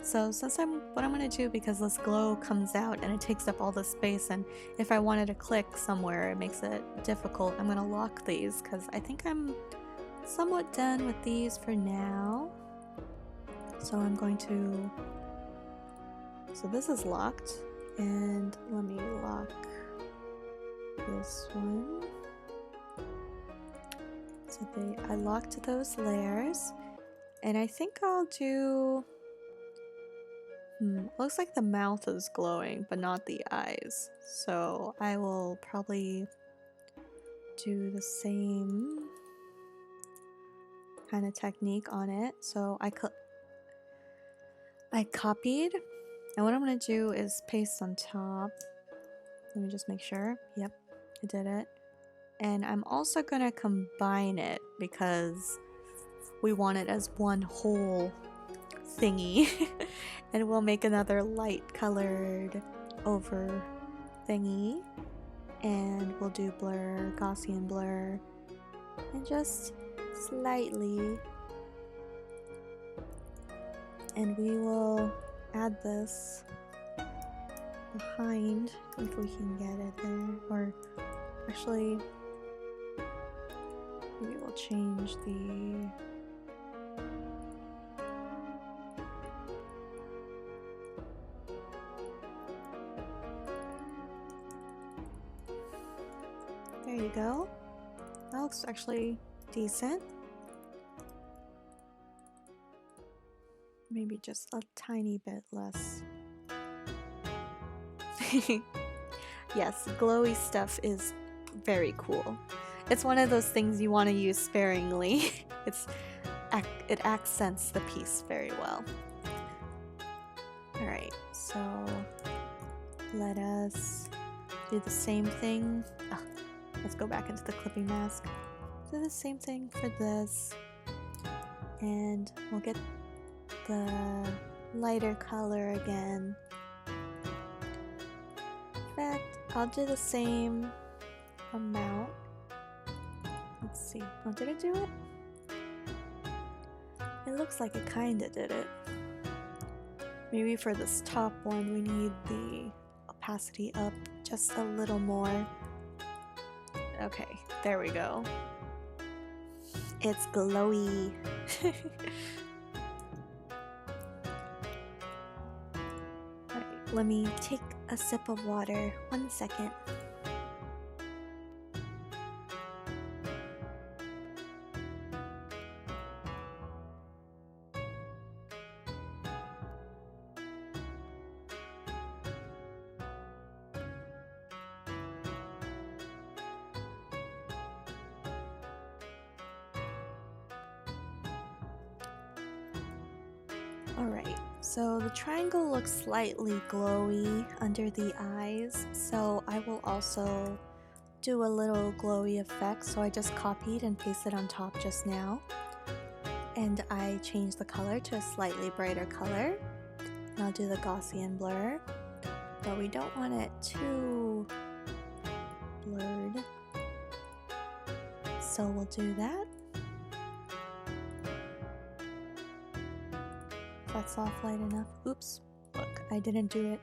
So since what I'm gonna do, because this glow comes out and it takes up all the space, and if I wanted to click somewhere it makes it difficult, I'm gonna lock these because I think I'm somewhat done with these for now. So I'm going to, so this is locked, and let me lock this one. So I locked those layers, and I think I'll do, looks like the mouth is glowing, but not the eyes. So I will probably do the same kind of technique on it. So I copied, and what I'm gonna do is paste on top. Let me just make sure. Yep, I did it. And I'm also gonna combine it because we want it as one whole thingy. And we'll make another light colored over thingy, and we'll do blur, Gaussian blur, and just slightly, and we will add this behind if we can get it there, or actually maybe we'll change the there you go. That looks actually decent. Maybe just a tiny bit less. Yes, glowy stuff is very cool. It's one of those things you want to use sparingly. It accents the piece very well. Alright, so let us do the same thing. Let's go back into the clipping mask. Do the same thing for this, and we'll get the lighter color again. In fact, I'll do the same amount. Let's see. Oh, did it do it? It looks like it kinda did it. Maybe for this top one we need the opacity up just a little more. Okay, there we go. It's glowy. Alright, let me take a sip of water. 1 second. Alright, so the triangle looks slightly glowy under the eyes, so I will also do a little glowy effect. So I just copied and pasted on top just now, and I changed the color to a slightly brighter color. And I'll do the Gaussian blur, but we don't want it too blurred, so we'll do that. That's off light enough. Oops, look, I didn't do it.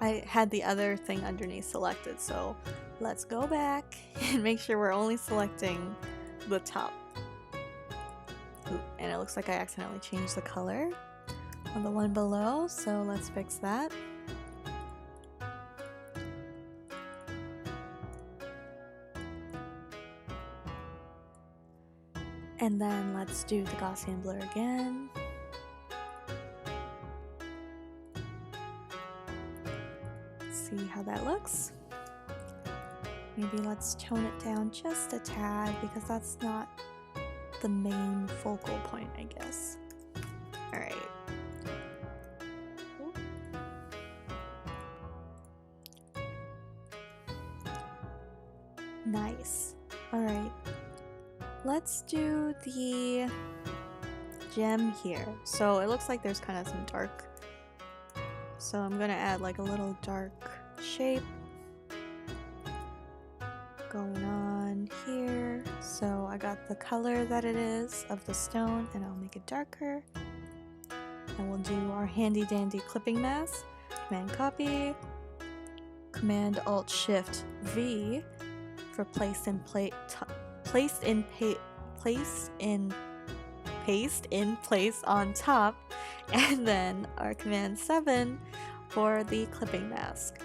I had the other thing underneath selected, so let's go back and make sure we're only selecting the top. Ooh, and it looks like I accidentally changed the color on the one below, so let's fix that. And then let's do the Gaussian blur again. See how that looks. Maybe let's tone it down just a tad because that's not the main focal point, I guess. Alright. Nice. Alright. Let's do the gem here. So it looks like there's kind of some dark. So I'm gonna add like a little dark shape. going on here. So I got the color that it is of the stone, and I'll make it darker. And we'll do our handy dandy clipping mask. Command copy, Command Alt Shift V for paste in place on top, and then our Command 7 for the clipping mask.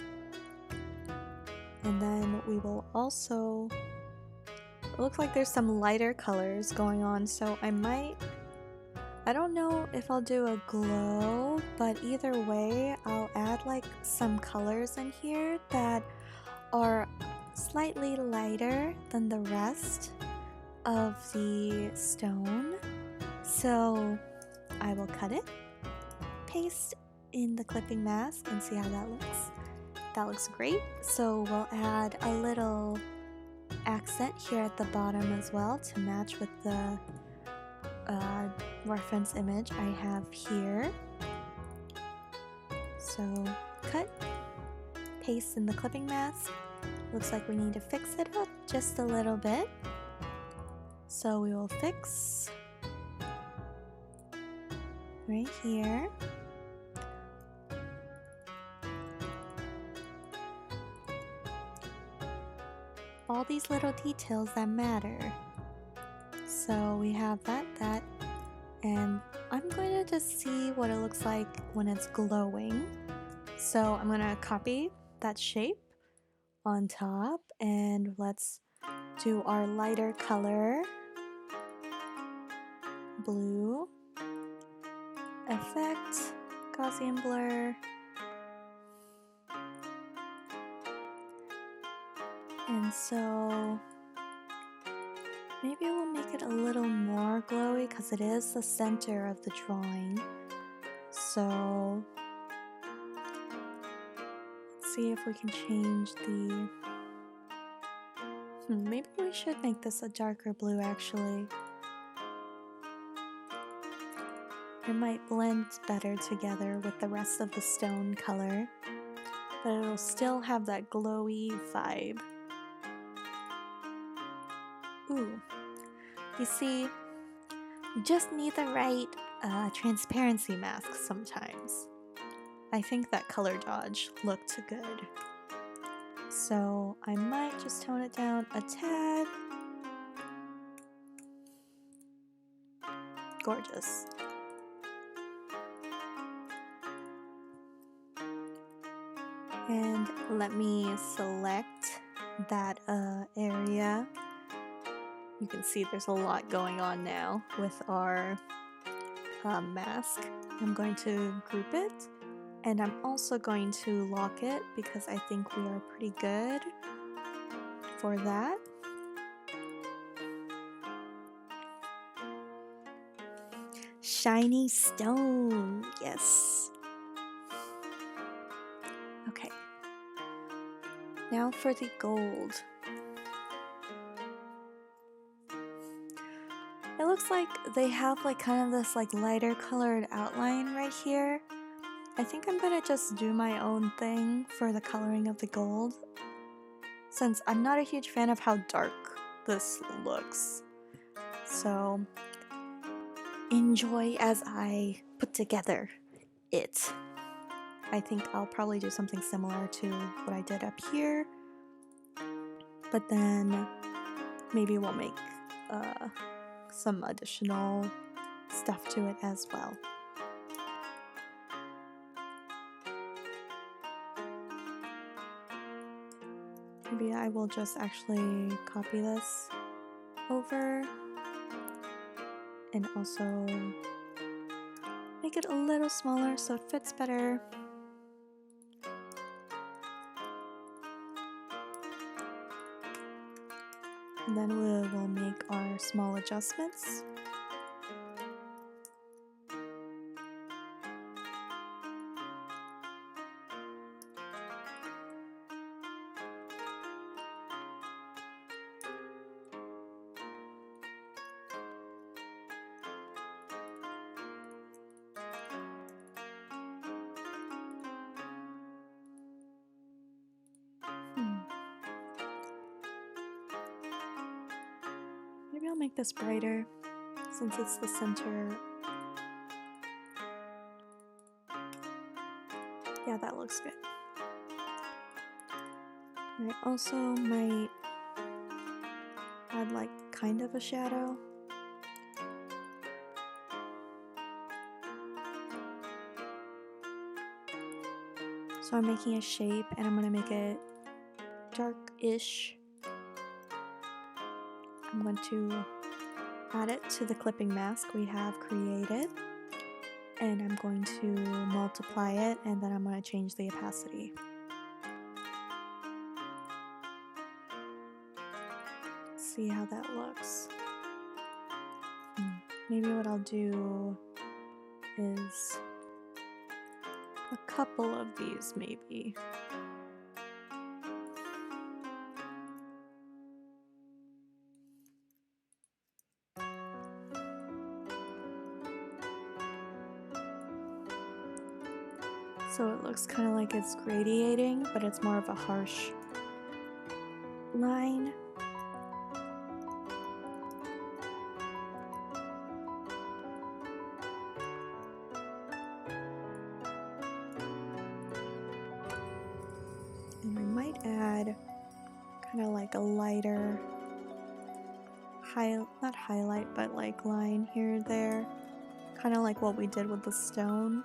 And then we will also, it looks like there's some lighter colors going on, so I don't know if I'll do a glow, but either way I'll add like some colors in here that are slightly lighter than the rest of the stone. So I will cut it, paste in the clipping mask, and see how that looks. That looks great. So we'll add a little accent here at the bottom as well to match with the reference image I have here. So cut, paste in the clipping mask. Looks like we need to fix it up just a little bit. So we will fix right here. All these little details that matter. So we have that, and I'm going to just see what it looks like when it's glowing. So I'm going to copy that shape on top, and let's do our lighter color, blue, effect, Gaussian blur, and so maybe we'll make it a little more glowy because it is the center of the drawing. So let's see if we can change the... maybe we should make this a darker blue actually. It might blend better together with the rest of the stone color, but it'll still have that glowy vibe. Ooh, you see, you just need the right transparency mask sometimes. I think that color dodge looked good. So I might just tone it down a tad. Gorgeous. And let me select that area. You can see there's a lot going on now with our mask. I'm going to group it, and I'm also going to lock it because I think we are pretty good for that. Shiny stone, yes. Okay, now for the gold. It looks like they have like kind of this like lighter colored outline right here. I think I'm gonna just do my own thing for the coloring of the gold, since I'm not a huge fan of how dark this looks. So enjoy as I put together it. I think I'll probably do something similar to what I did up here, but then maybe we'll make some additional stuff to it as well. Maybe I will just actually copy this over and also make it a little smaller so it fits better. And then we will make our small adjustments. make this brighter since it's the center. Yeah, that looks good. I also might add like kind of a shadow. So I'm making a shape and I'm gonna make it dark-ish. I'm going to add it to the clipping mask we have created. And I'm going to multiply it and then I'm going to change the opacity. See how that looks. Maybe what I'll do is a couple of these maybe. So it looks kind of like it's gradiating, but it's more of a harsh line. And I might add kind of like a lighter not highlight, but like line here or there. Kind of like what we did with the stone.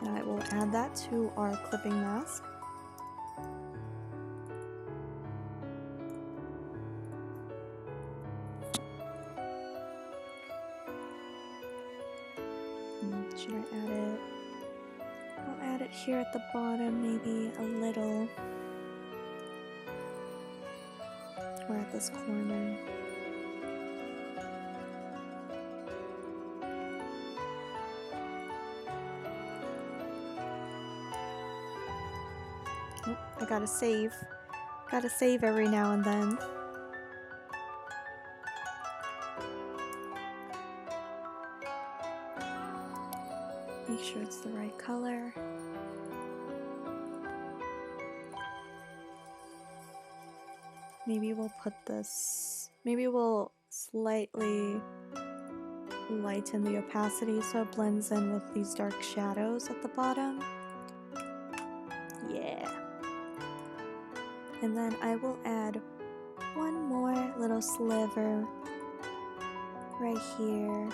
And I will add that to our clipping mask. Should I add it? I'll add it here at the bottom, maybe a little. Or at this corner. Oh, I gotta save. Gotta save every now and then. Make sure it's the right color. Maybe we'll put this, maybe we'll slightly lighten the opacity so it blends in with these dark shadows at the bottom. Yeah. And then I will add one more little sliver right here.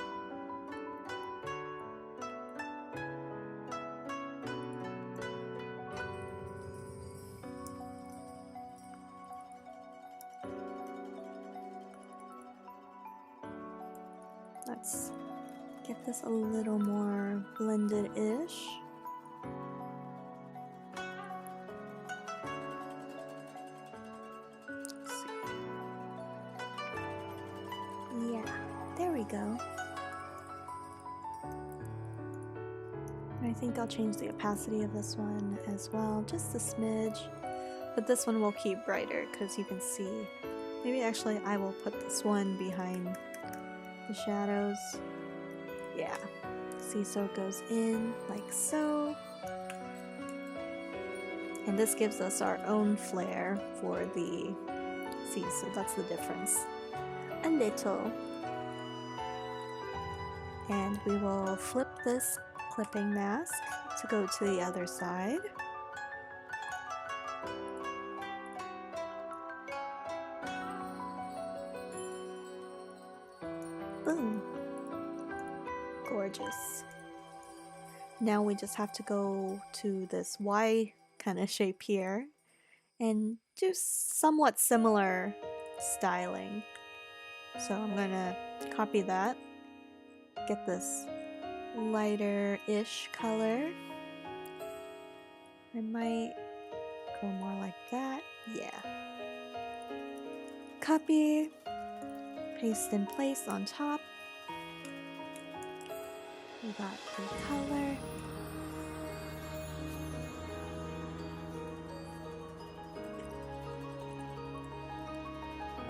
Let's get this a little more blended-ish. Yeah, there we go. I think I'll change the opacity of this one as well, just a smidge. But this one will keep brighter because you can see. Maybe actually I will put this one behind the shadows. Yeah. See, so it goes in like so. And this gives us our own flair for the... See, so that's the difference. A little. And we will flip this clipping mask to go to the other side. Boom. Gorgeous. Now we just have to go to this Y kind of shape here and do somewhat similar styling. So I'm gonna copy that, get this lighter-ish color. I might go more like that. Yeah. Copy, paste in place on top. We got the color.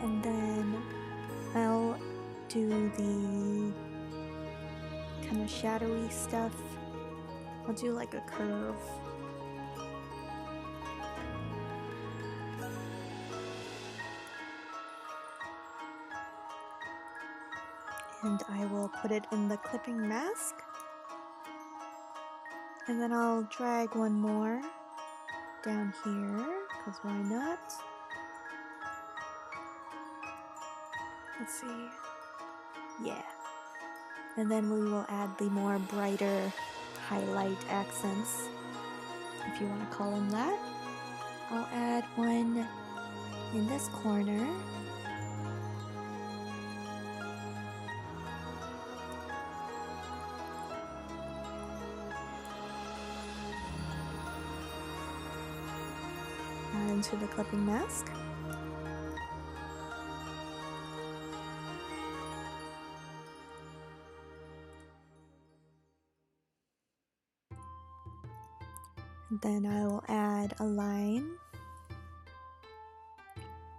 And then I'll do the kind of shadowy stuff I'll do like a curve. And I will put it in the clipping mask. And then I'll drag one more down here, because why not? Let's see. Yeah. And then we will add the more brighter highlight accents, if you want to call them that. I'll add one in this corner. Add into the clipping mask. And then I will add a line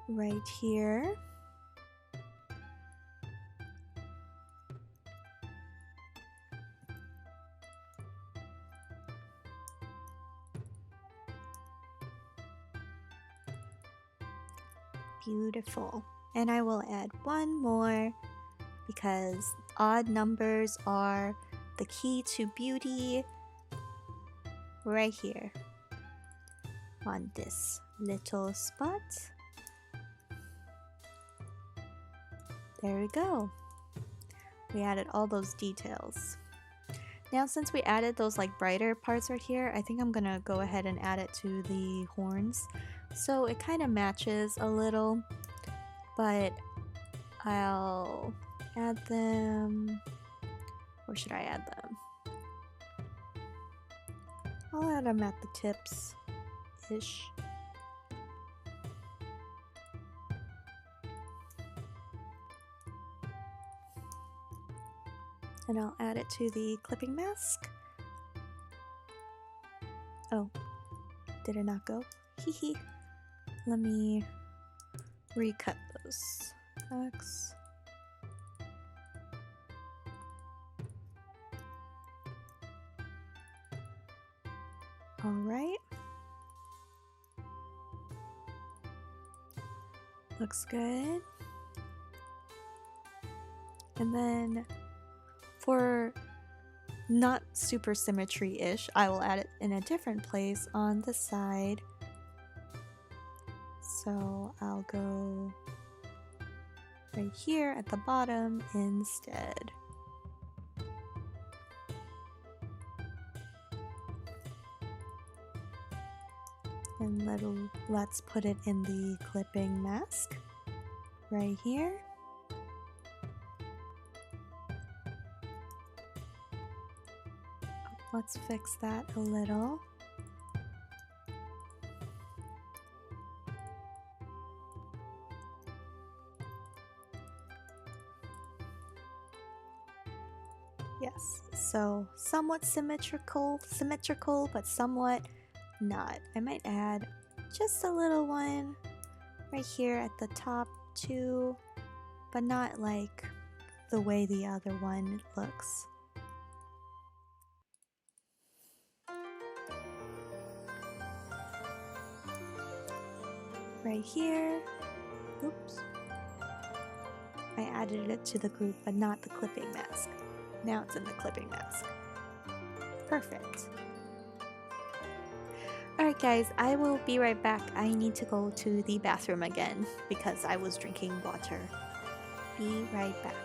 right here. Beautiful. And I will add one more because odd numbers are the key to beauty right here on this little spot. There we go. We added all those details. Now since we added those like brighter parts right here, I think I'm gonna go ahead and add it to the horns. So it kind of matches a little, but I'll add them. Where should I add them? I'll add them at the tips-ish. And I'll add it to the clipping mask. Oh, did it not go? Hehe. Let me recut those. X. All right. Looks good. And then for not super symmetry-ish, I will add it in a different place on the side. So I'll go right here at the bottom instead. And let's put it in the clipping mask right here. Let's fix that a little. Yes, so somewhat symmetrical, but somewhat not. I might add just a little one right here at the top too, but not like the way the other one looks. Right here. Oops. I added it to the group, but not the clipping mask. Now it's in the clipping mask. Perfect. Alright guys, I will be right back. I need to go to the bathroom again because I was drinking water. Be right back.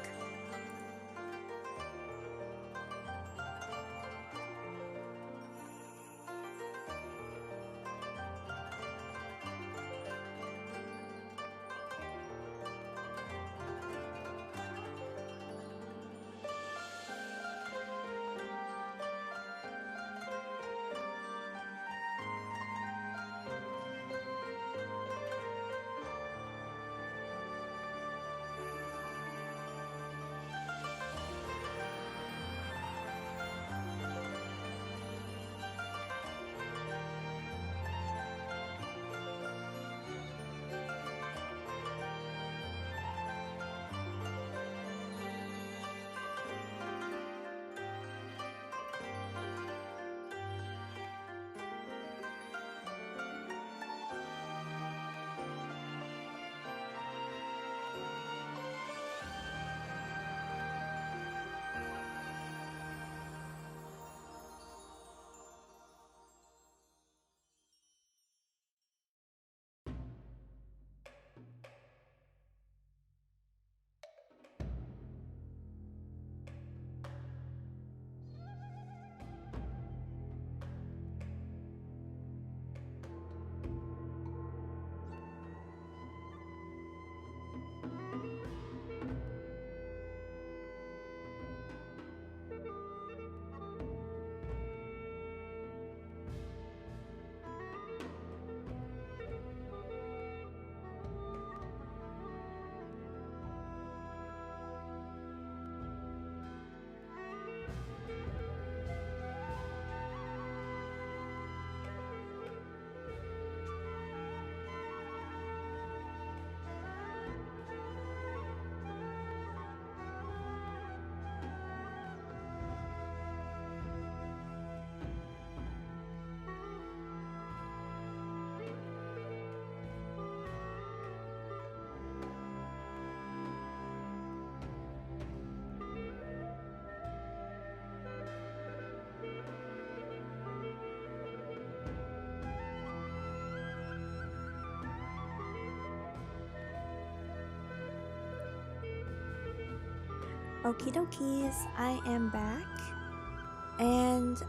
Okie dokies, I am back, and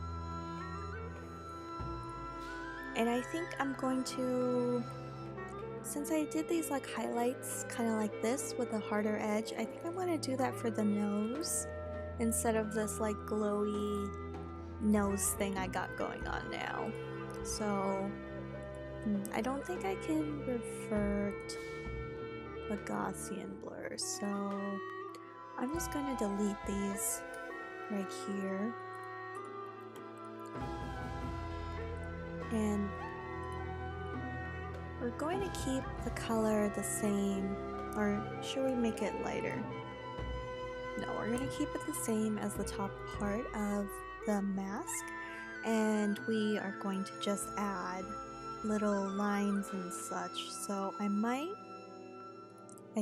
I think I'm going to, since I did these like highlights kind of like this with a harder edge, I think I'm going to do that for the nose instead of this like glowy nose thing I got going on now. So I don't think I can revert a Gaussian blur, so I'm just going to delete these right here. And we're going to keep the color the same, or should we make it lighter? No, we're going to keep it the same as the top part of the mask, and we are going to just add little lines and such. So I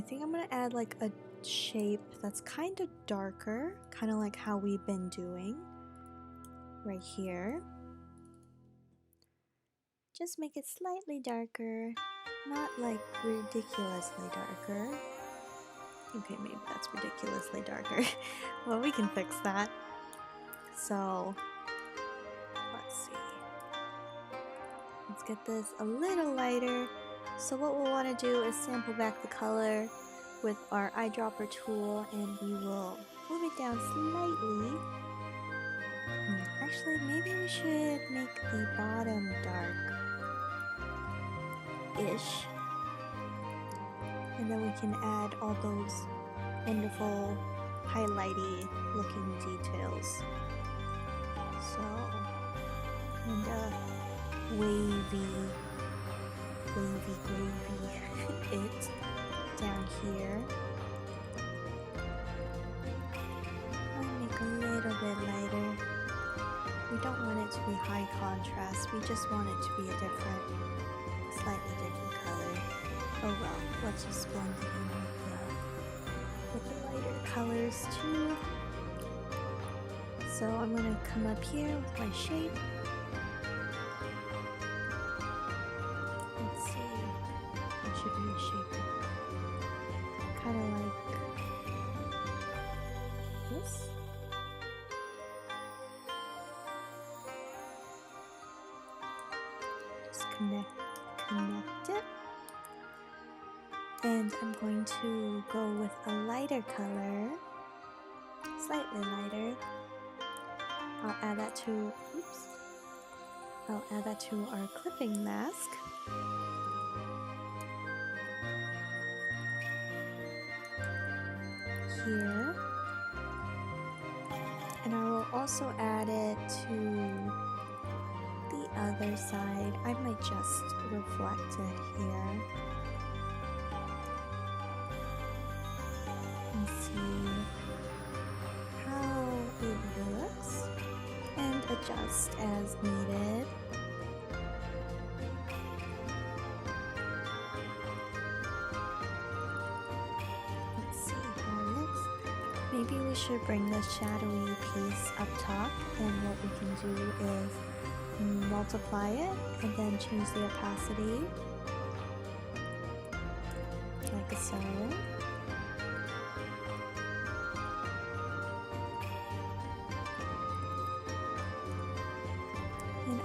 think I'm going to add like a shape that's kind of darker, kind of like how we've been doing right here. Just make it slightly darker, not like ridiculously darker. Okay, maybe that's ridiculously darker. Well, we can fix that. So, let's see. Let's get this a little lighter. So what we'll want to do is sample back the color with our eyedropper tool, and we will move it down slightly. Actually, maybe we should make the bottom dark-ish. And then we can add all those wonderful highlighty looking details. So, and wavy gravy it down here. I'll make a little bit lighter. We don't want it to be high contrast, we just want it to be a slightly different color. Oh well, let's just blend it in with the lighter colors too. So I'm going to come up here with my shape. Let's see, what should be a shape? Kind of like this. Just connect it. And I'm going to go with a lighter color, slightly lighter. I'll add that to our clipping mask. Here. And I will also add it to the other side. I might just reflect it here. And see how it looks. And adjust as needed. Let's see how it looks. Maybe we should bring the shadowy piece up top, and what we can do is multiply it and then change the opacity like so. And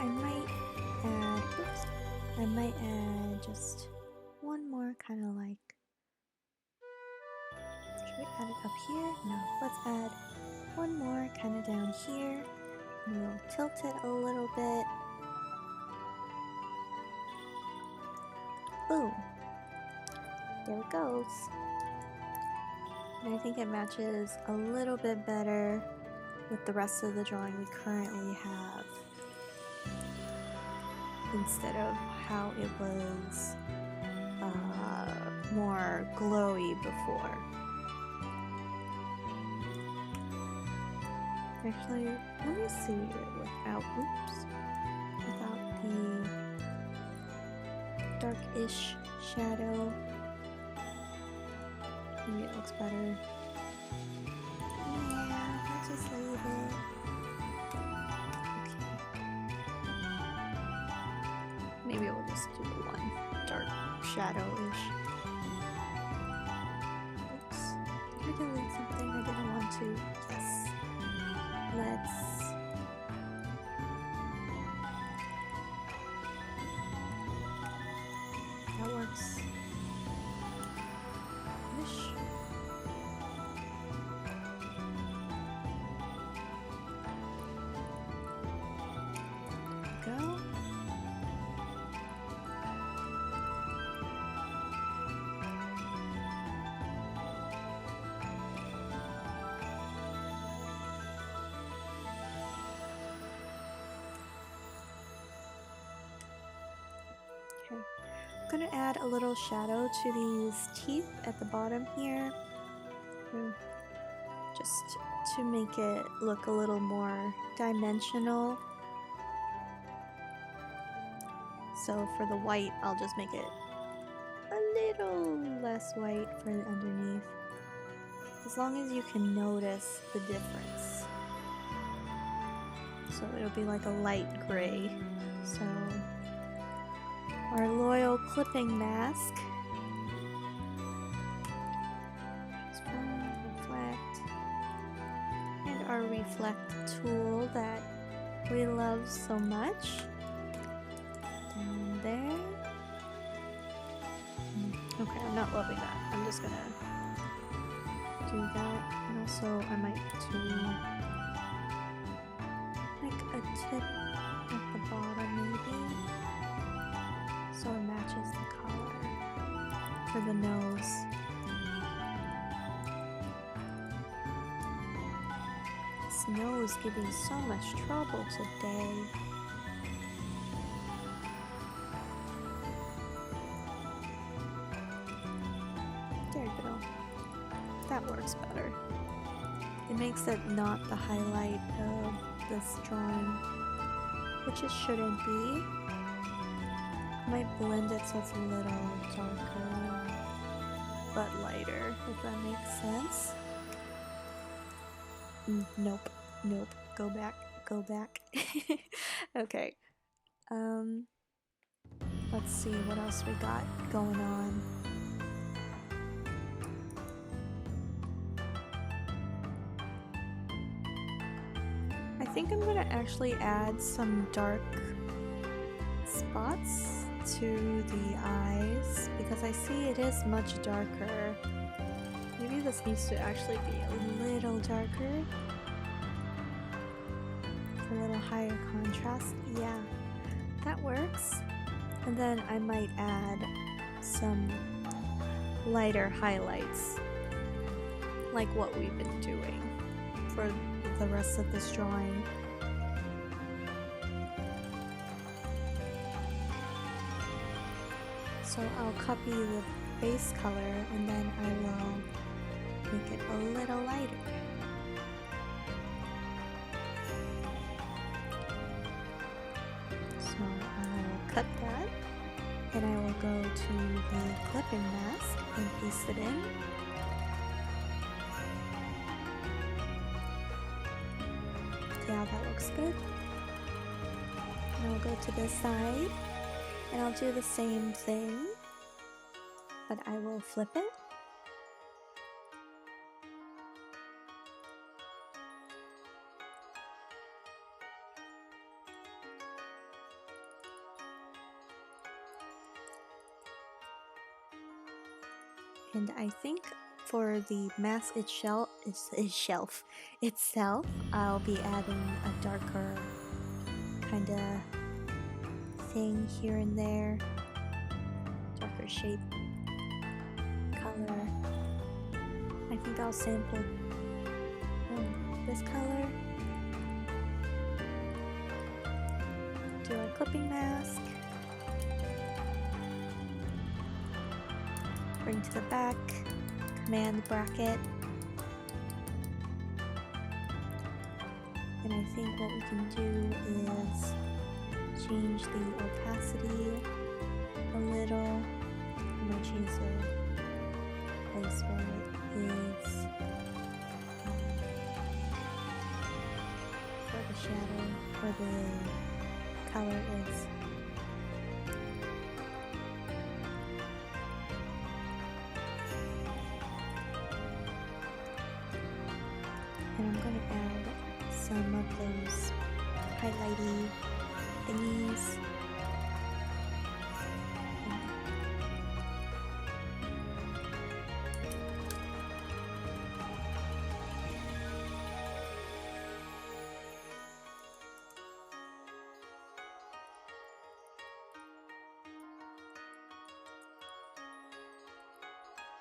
I might add just one more kind of like, should we add it up here? No, let's add one more kind of down here. And we'll tilt it a little bit. Boom. There it goes. And I think it matches a little bit better with the rest of the drawing we currently have, instead of how it was more glowy before. Actually, let me see without the dark-ish shadow. Maybe it looks better. Yeah, I'll just leave it. Maybe we'll just do one dark shadow-ish. Oops. Did I delete something I didn't want to? I'm gonna add a little shadow to these teeth at the bottom here, just to make it look a little more dimensional. So for the white, I'll just make it a little less white for the underneath, as long as you can notice the difference. So it'll be like a light gray. So our loyal clipping mask. Reflect. And our reflect tool that we love so much. Down there. Okay, I'm not loving that. I'm just gonna do that. And also I might do like a tip at the bottom maybe, so it matches the color for the nose. This nose giving so much trouble today. There you go. That works better. It makes it not the highlight of this drawing, which it shouldn't be. I might blend it so it's a little darker, but lighter, if that makes sense. Nope, nope, go back, go back. Okay, let's see what else we got going on. I think I'm gonna actually add some dark spots to the eyes because I see it is much darker. Maybe this needs to actually be a little darker. A little higher contrast. Yeah, that works. And then I might add some lighter highlights, like what we've been doing for the rest of this drawing. So I'll copy the base color and then I will make it a little lighter. So I'll cut that and I will go to the clipping mask and paste it in. Yeah, that looks good. And I'll go to this side and I'll do the same thing, but I will flip it. And I think for the mask itself, I'll be adding a darker kind of thing here and there, darker shape, color. I think I'll sample this color, do a clipping mask, bring to the back, command bracket, and I think what we can do is change the opacity a little. I'm going to change the place where it is for the shadow, where the color is. And I'm going to add some of those highlighty thingies.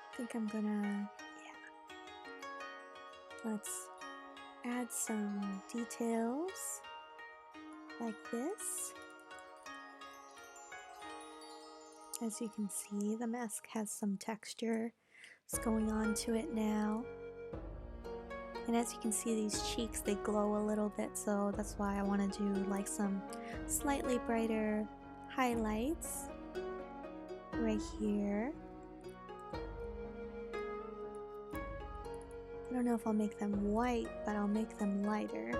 I think I'm gonna, let's add some details like this. As you can see, the mask has some texture that's going on to it now. And as you can see, these cheeks, they glow a little bit, so that's why I want to do like some slightly brighter highlights right here. I don't know if I'll make them white, but I'll make them lighter.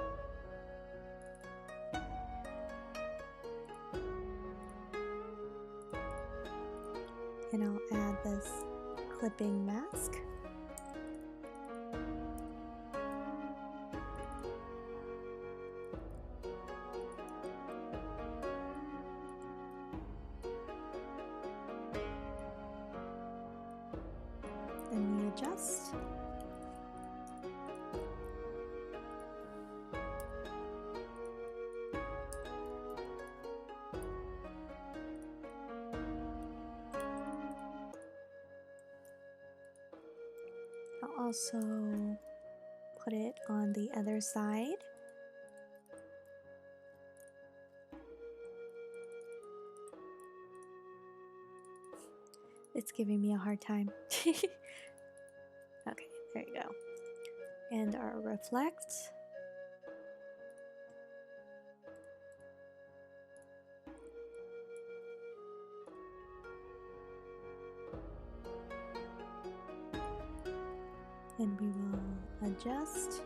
And I'll add this clipping mask. And we adjust. I'll also put it on the other side. It's giving me a hard time. Okay, there you go. And our reflect. And we will adjust.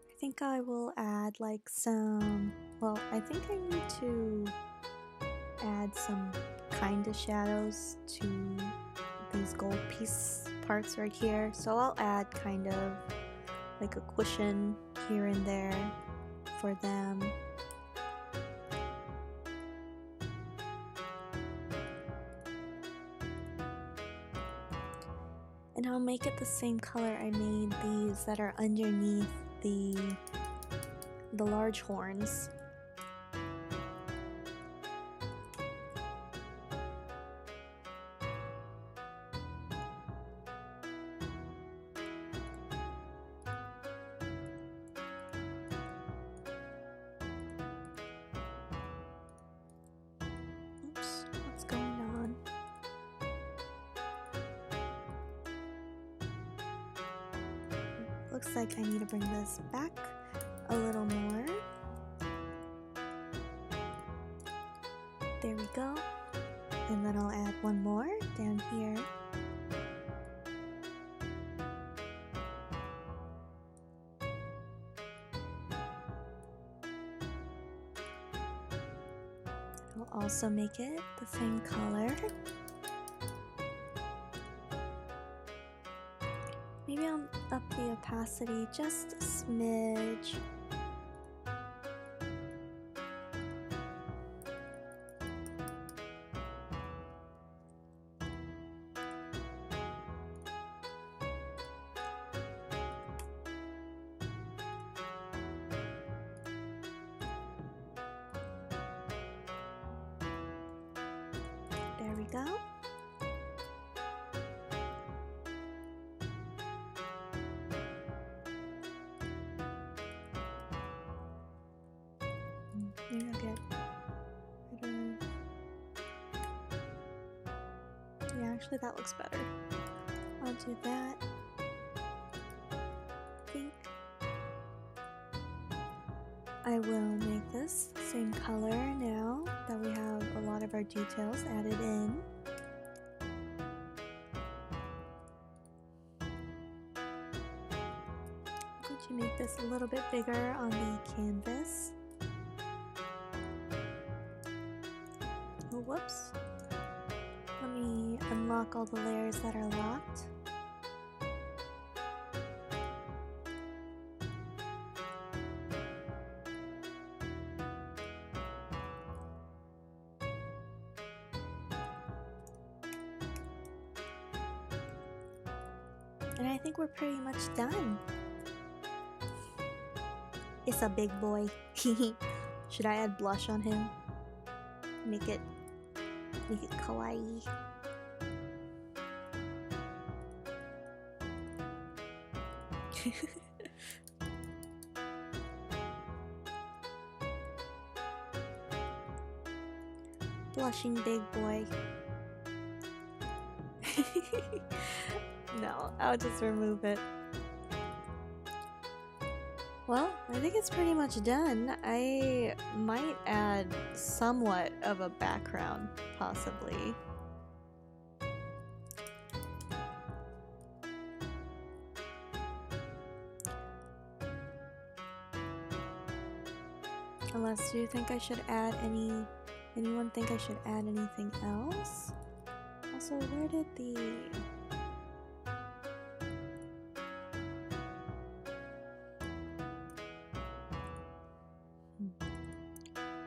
I think I will add like some, well, I think I need to add some kind of shadows to these gold piece parts right here. So I'll add kind of like a cushion here and there for them. And I'll make it the same color I made these that are underneath the large horns. Oops, what's going on? Looks like I need to bring this back a little more. There we go. And then I'll add one more down here. I'll also make it the same color. Maybe I'll up the opacity just a smidge. There we go. Maybe I'll get rid of... Yeah, actually that looks better. I'll do that. I think I will make this the same color now that we have a lot of our details added in. I'm going to make this a little bit bigger on the canvas. Oh, whoops. Let me unlock all the layers that are locked. And I think we're pretty much done. It's a big boy. Should I add blush on him? Make it kawaii. Blushing big boy. No, I'll just remove it. Well, I think it's pretty much done. I might add somewhat of a background, possibly. Unless, do you think I should add anyone think I should add anything else? Also, where did the...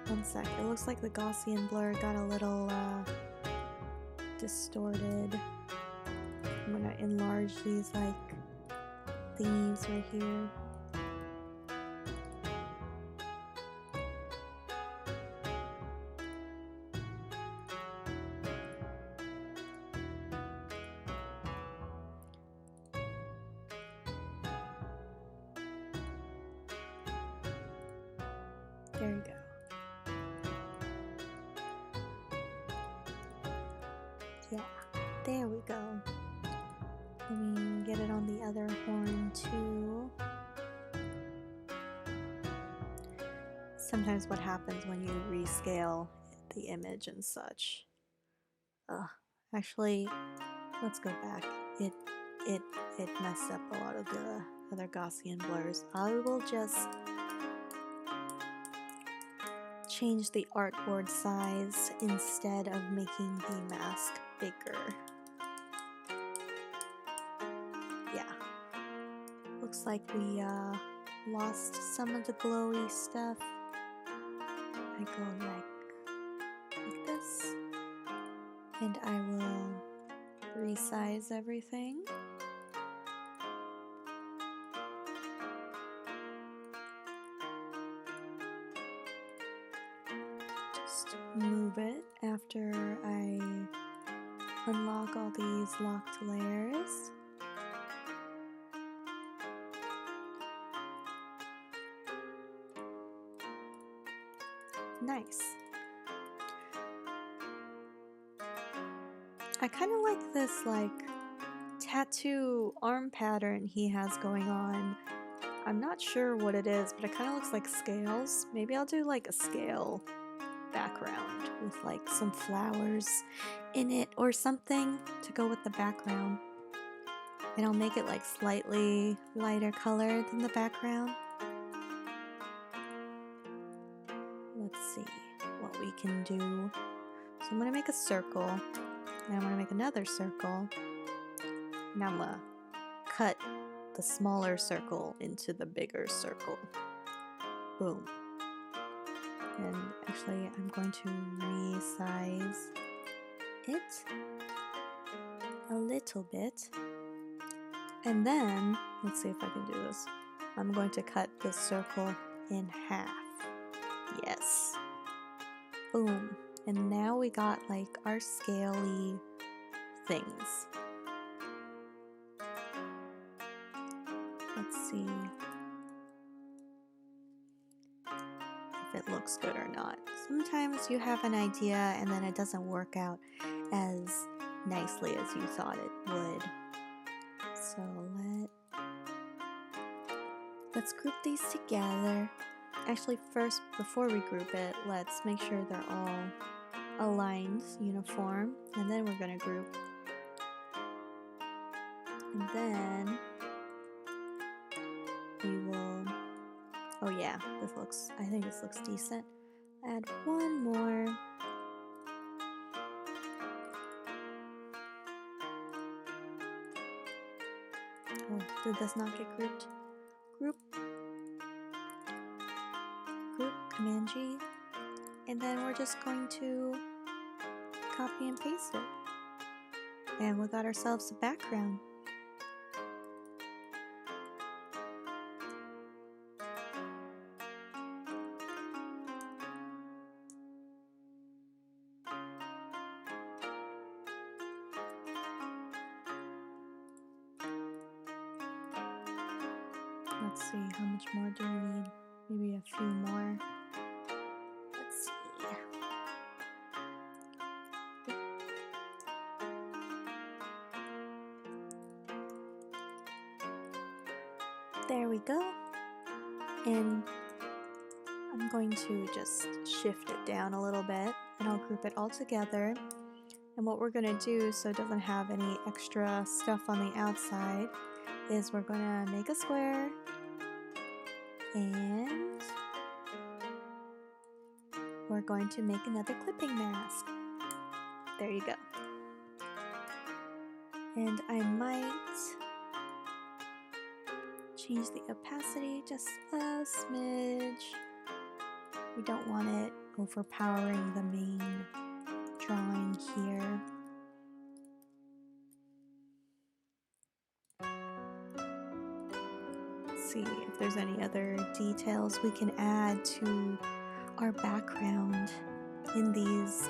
One sec, it looks like the Gaussian blur got a little distorted. I'm gonna enlarge these like themes right here. There you go. Yeah, there we go. Let me get it on the other horn too. Sometimes what happens when you rescale the image and such. Actually, let's go back. It messed up a lot of the other Gaussian blurs. I will just change the artboard size instead of making the mask bigger. Yeah. Looks like we lost some of the glowy stuff. I go like this. And I will resize everything. Just move it after I unlock all these locked layers. Nice. I kind of like this like tattoo arm pattern he has going on. I'm not sure what it is, but it kind of looks like scales. Maybe I'll do like a scale background with like some flowers in it or something to go with the background. And I'll make it like slightly lighter color than the background. Let's see what we can do. So I'm gonna make a circle, and I'm gonna make another circle, and I'm gonna cut the smaller circle into the bigger circle. Boom. And actually I'm going to resize it a little bit. And then, let's see if I can do this. I'm going to cut this circle in half. Yes. Boom. And now we got like our scaly things. Let's see if it looks good or not. Sometimes you have an idea and then it doesn't work out as nicely as you thought it would. So let's group these together. Actually, first, before we group it, let's make sure they're all aligned, uniform, and then we're gonna group. And then we will, oh yeah, I think this looks decent. Add one more. Oh, did this not get grouped? Group, Command G, and then we're just going to copy and paste it. And we got ourselves a background. Let's see, how much more do we need? Maybe a few more. Let's see. There we go. And I'm going to just shift it down a little bit and I'll group it all together. And what we're going to do so it doesn't have any extra stuff on the outside is we're going to make a square and we're going to make another clipping mask. There you go. And I might change the opacity just a smidge. We don't want it overpowering the main drawing here. Let's see if there's any other details we can add to our background in these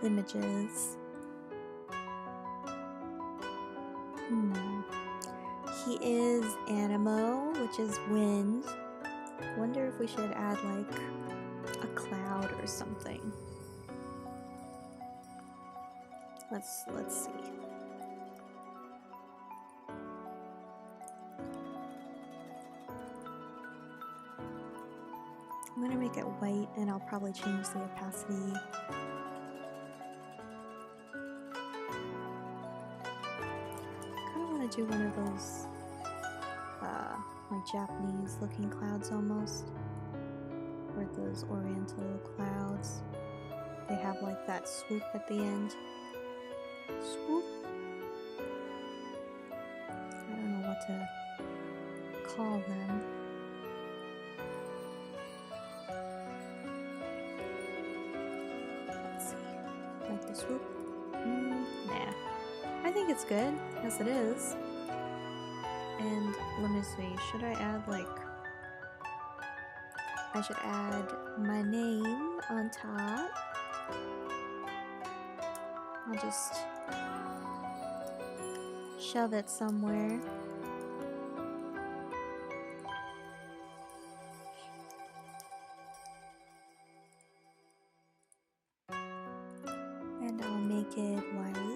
images. He is Animo, which is wind. Wonder if we should add like a cloud or something. Let's see. I'm gonna make it white and I'll probably change the opacity. Kinda wanna do one of those like Japanese looking clouds almost. Or those oriental clouds. They have like that swoop at the end. Swoop. I don't know what to call them. Let's see. Like the swoop? Nah. I think it's good as it is. And let me see, should I add like... I should add my name on top. I'll just shove it somewhere. And I'll make it white.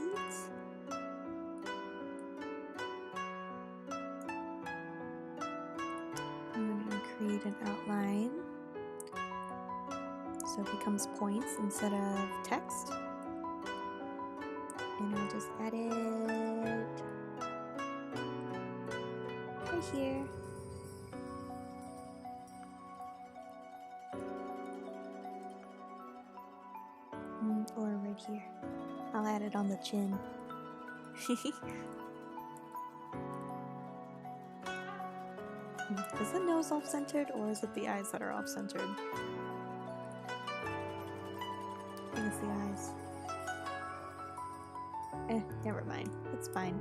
I'm going to create an outline so it becomes points instead of text. And I'll just add it right here. Or right here. I'll add it on the chin. Is the nose off-centered or is it the eyes that are off-centered? I think it's the eyes. Never mind. It's fine.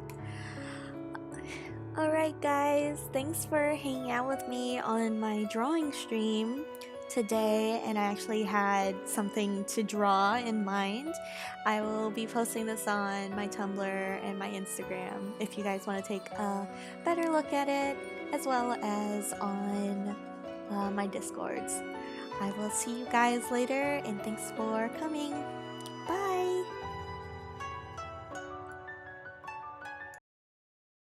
Alright guys, thanks for hanging out with me on my drawing stream today, and I actually had something to draw in mind. I will be posting this on my Tumblr and my Instagram if you guys want to take a better look at it, as well as on my Discords. I will see you guys later, and thanks for coming.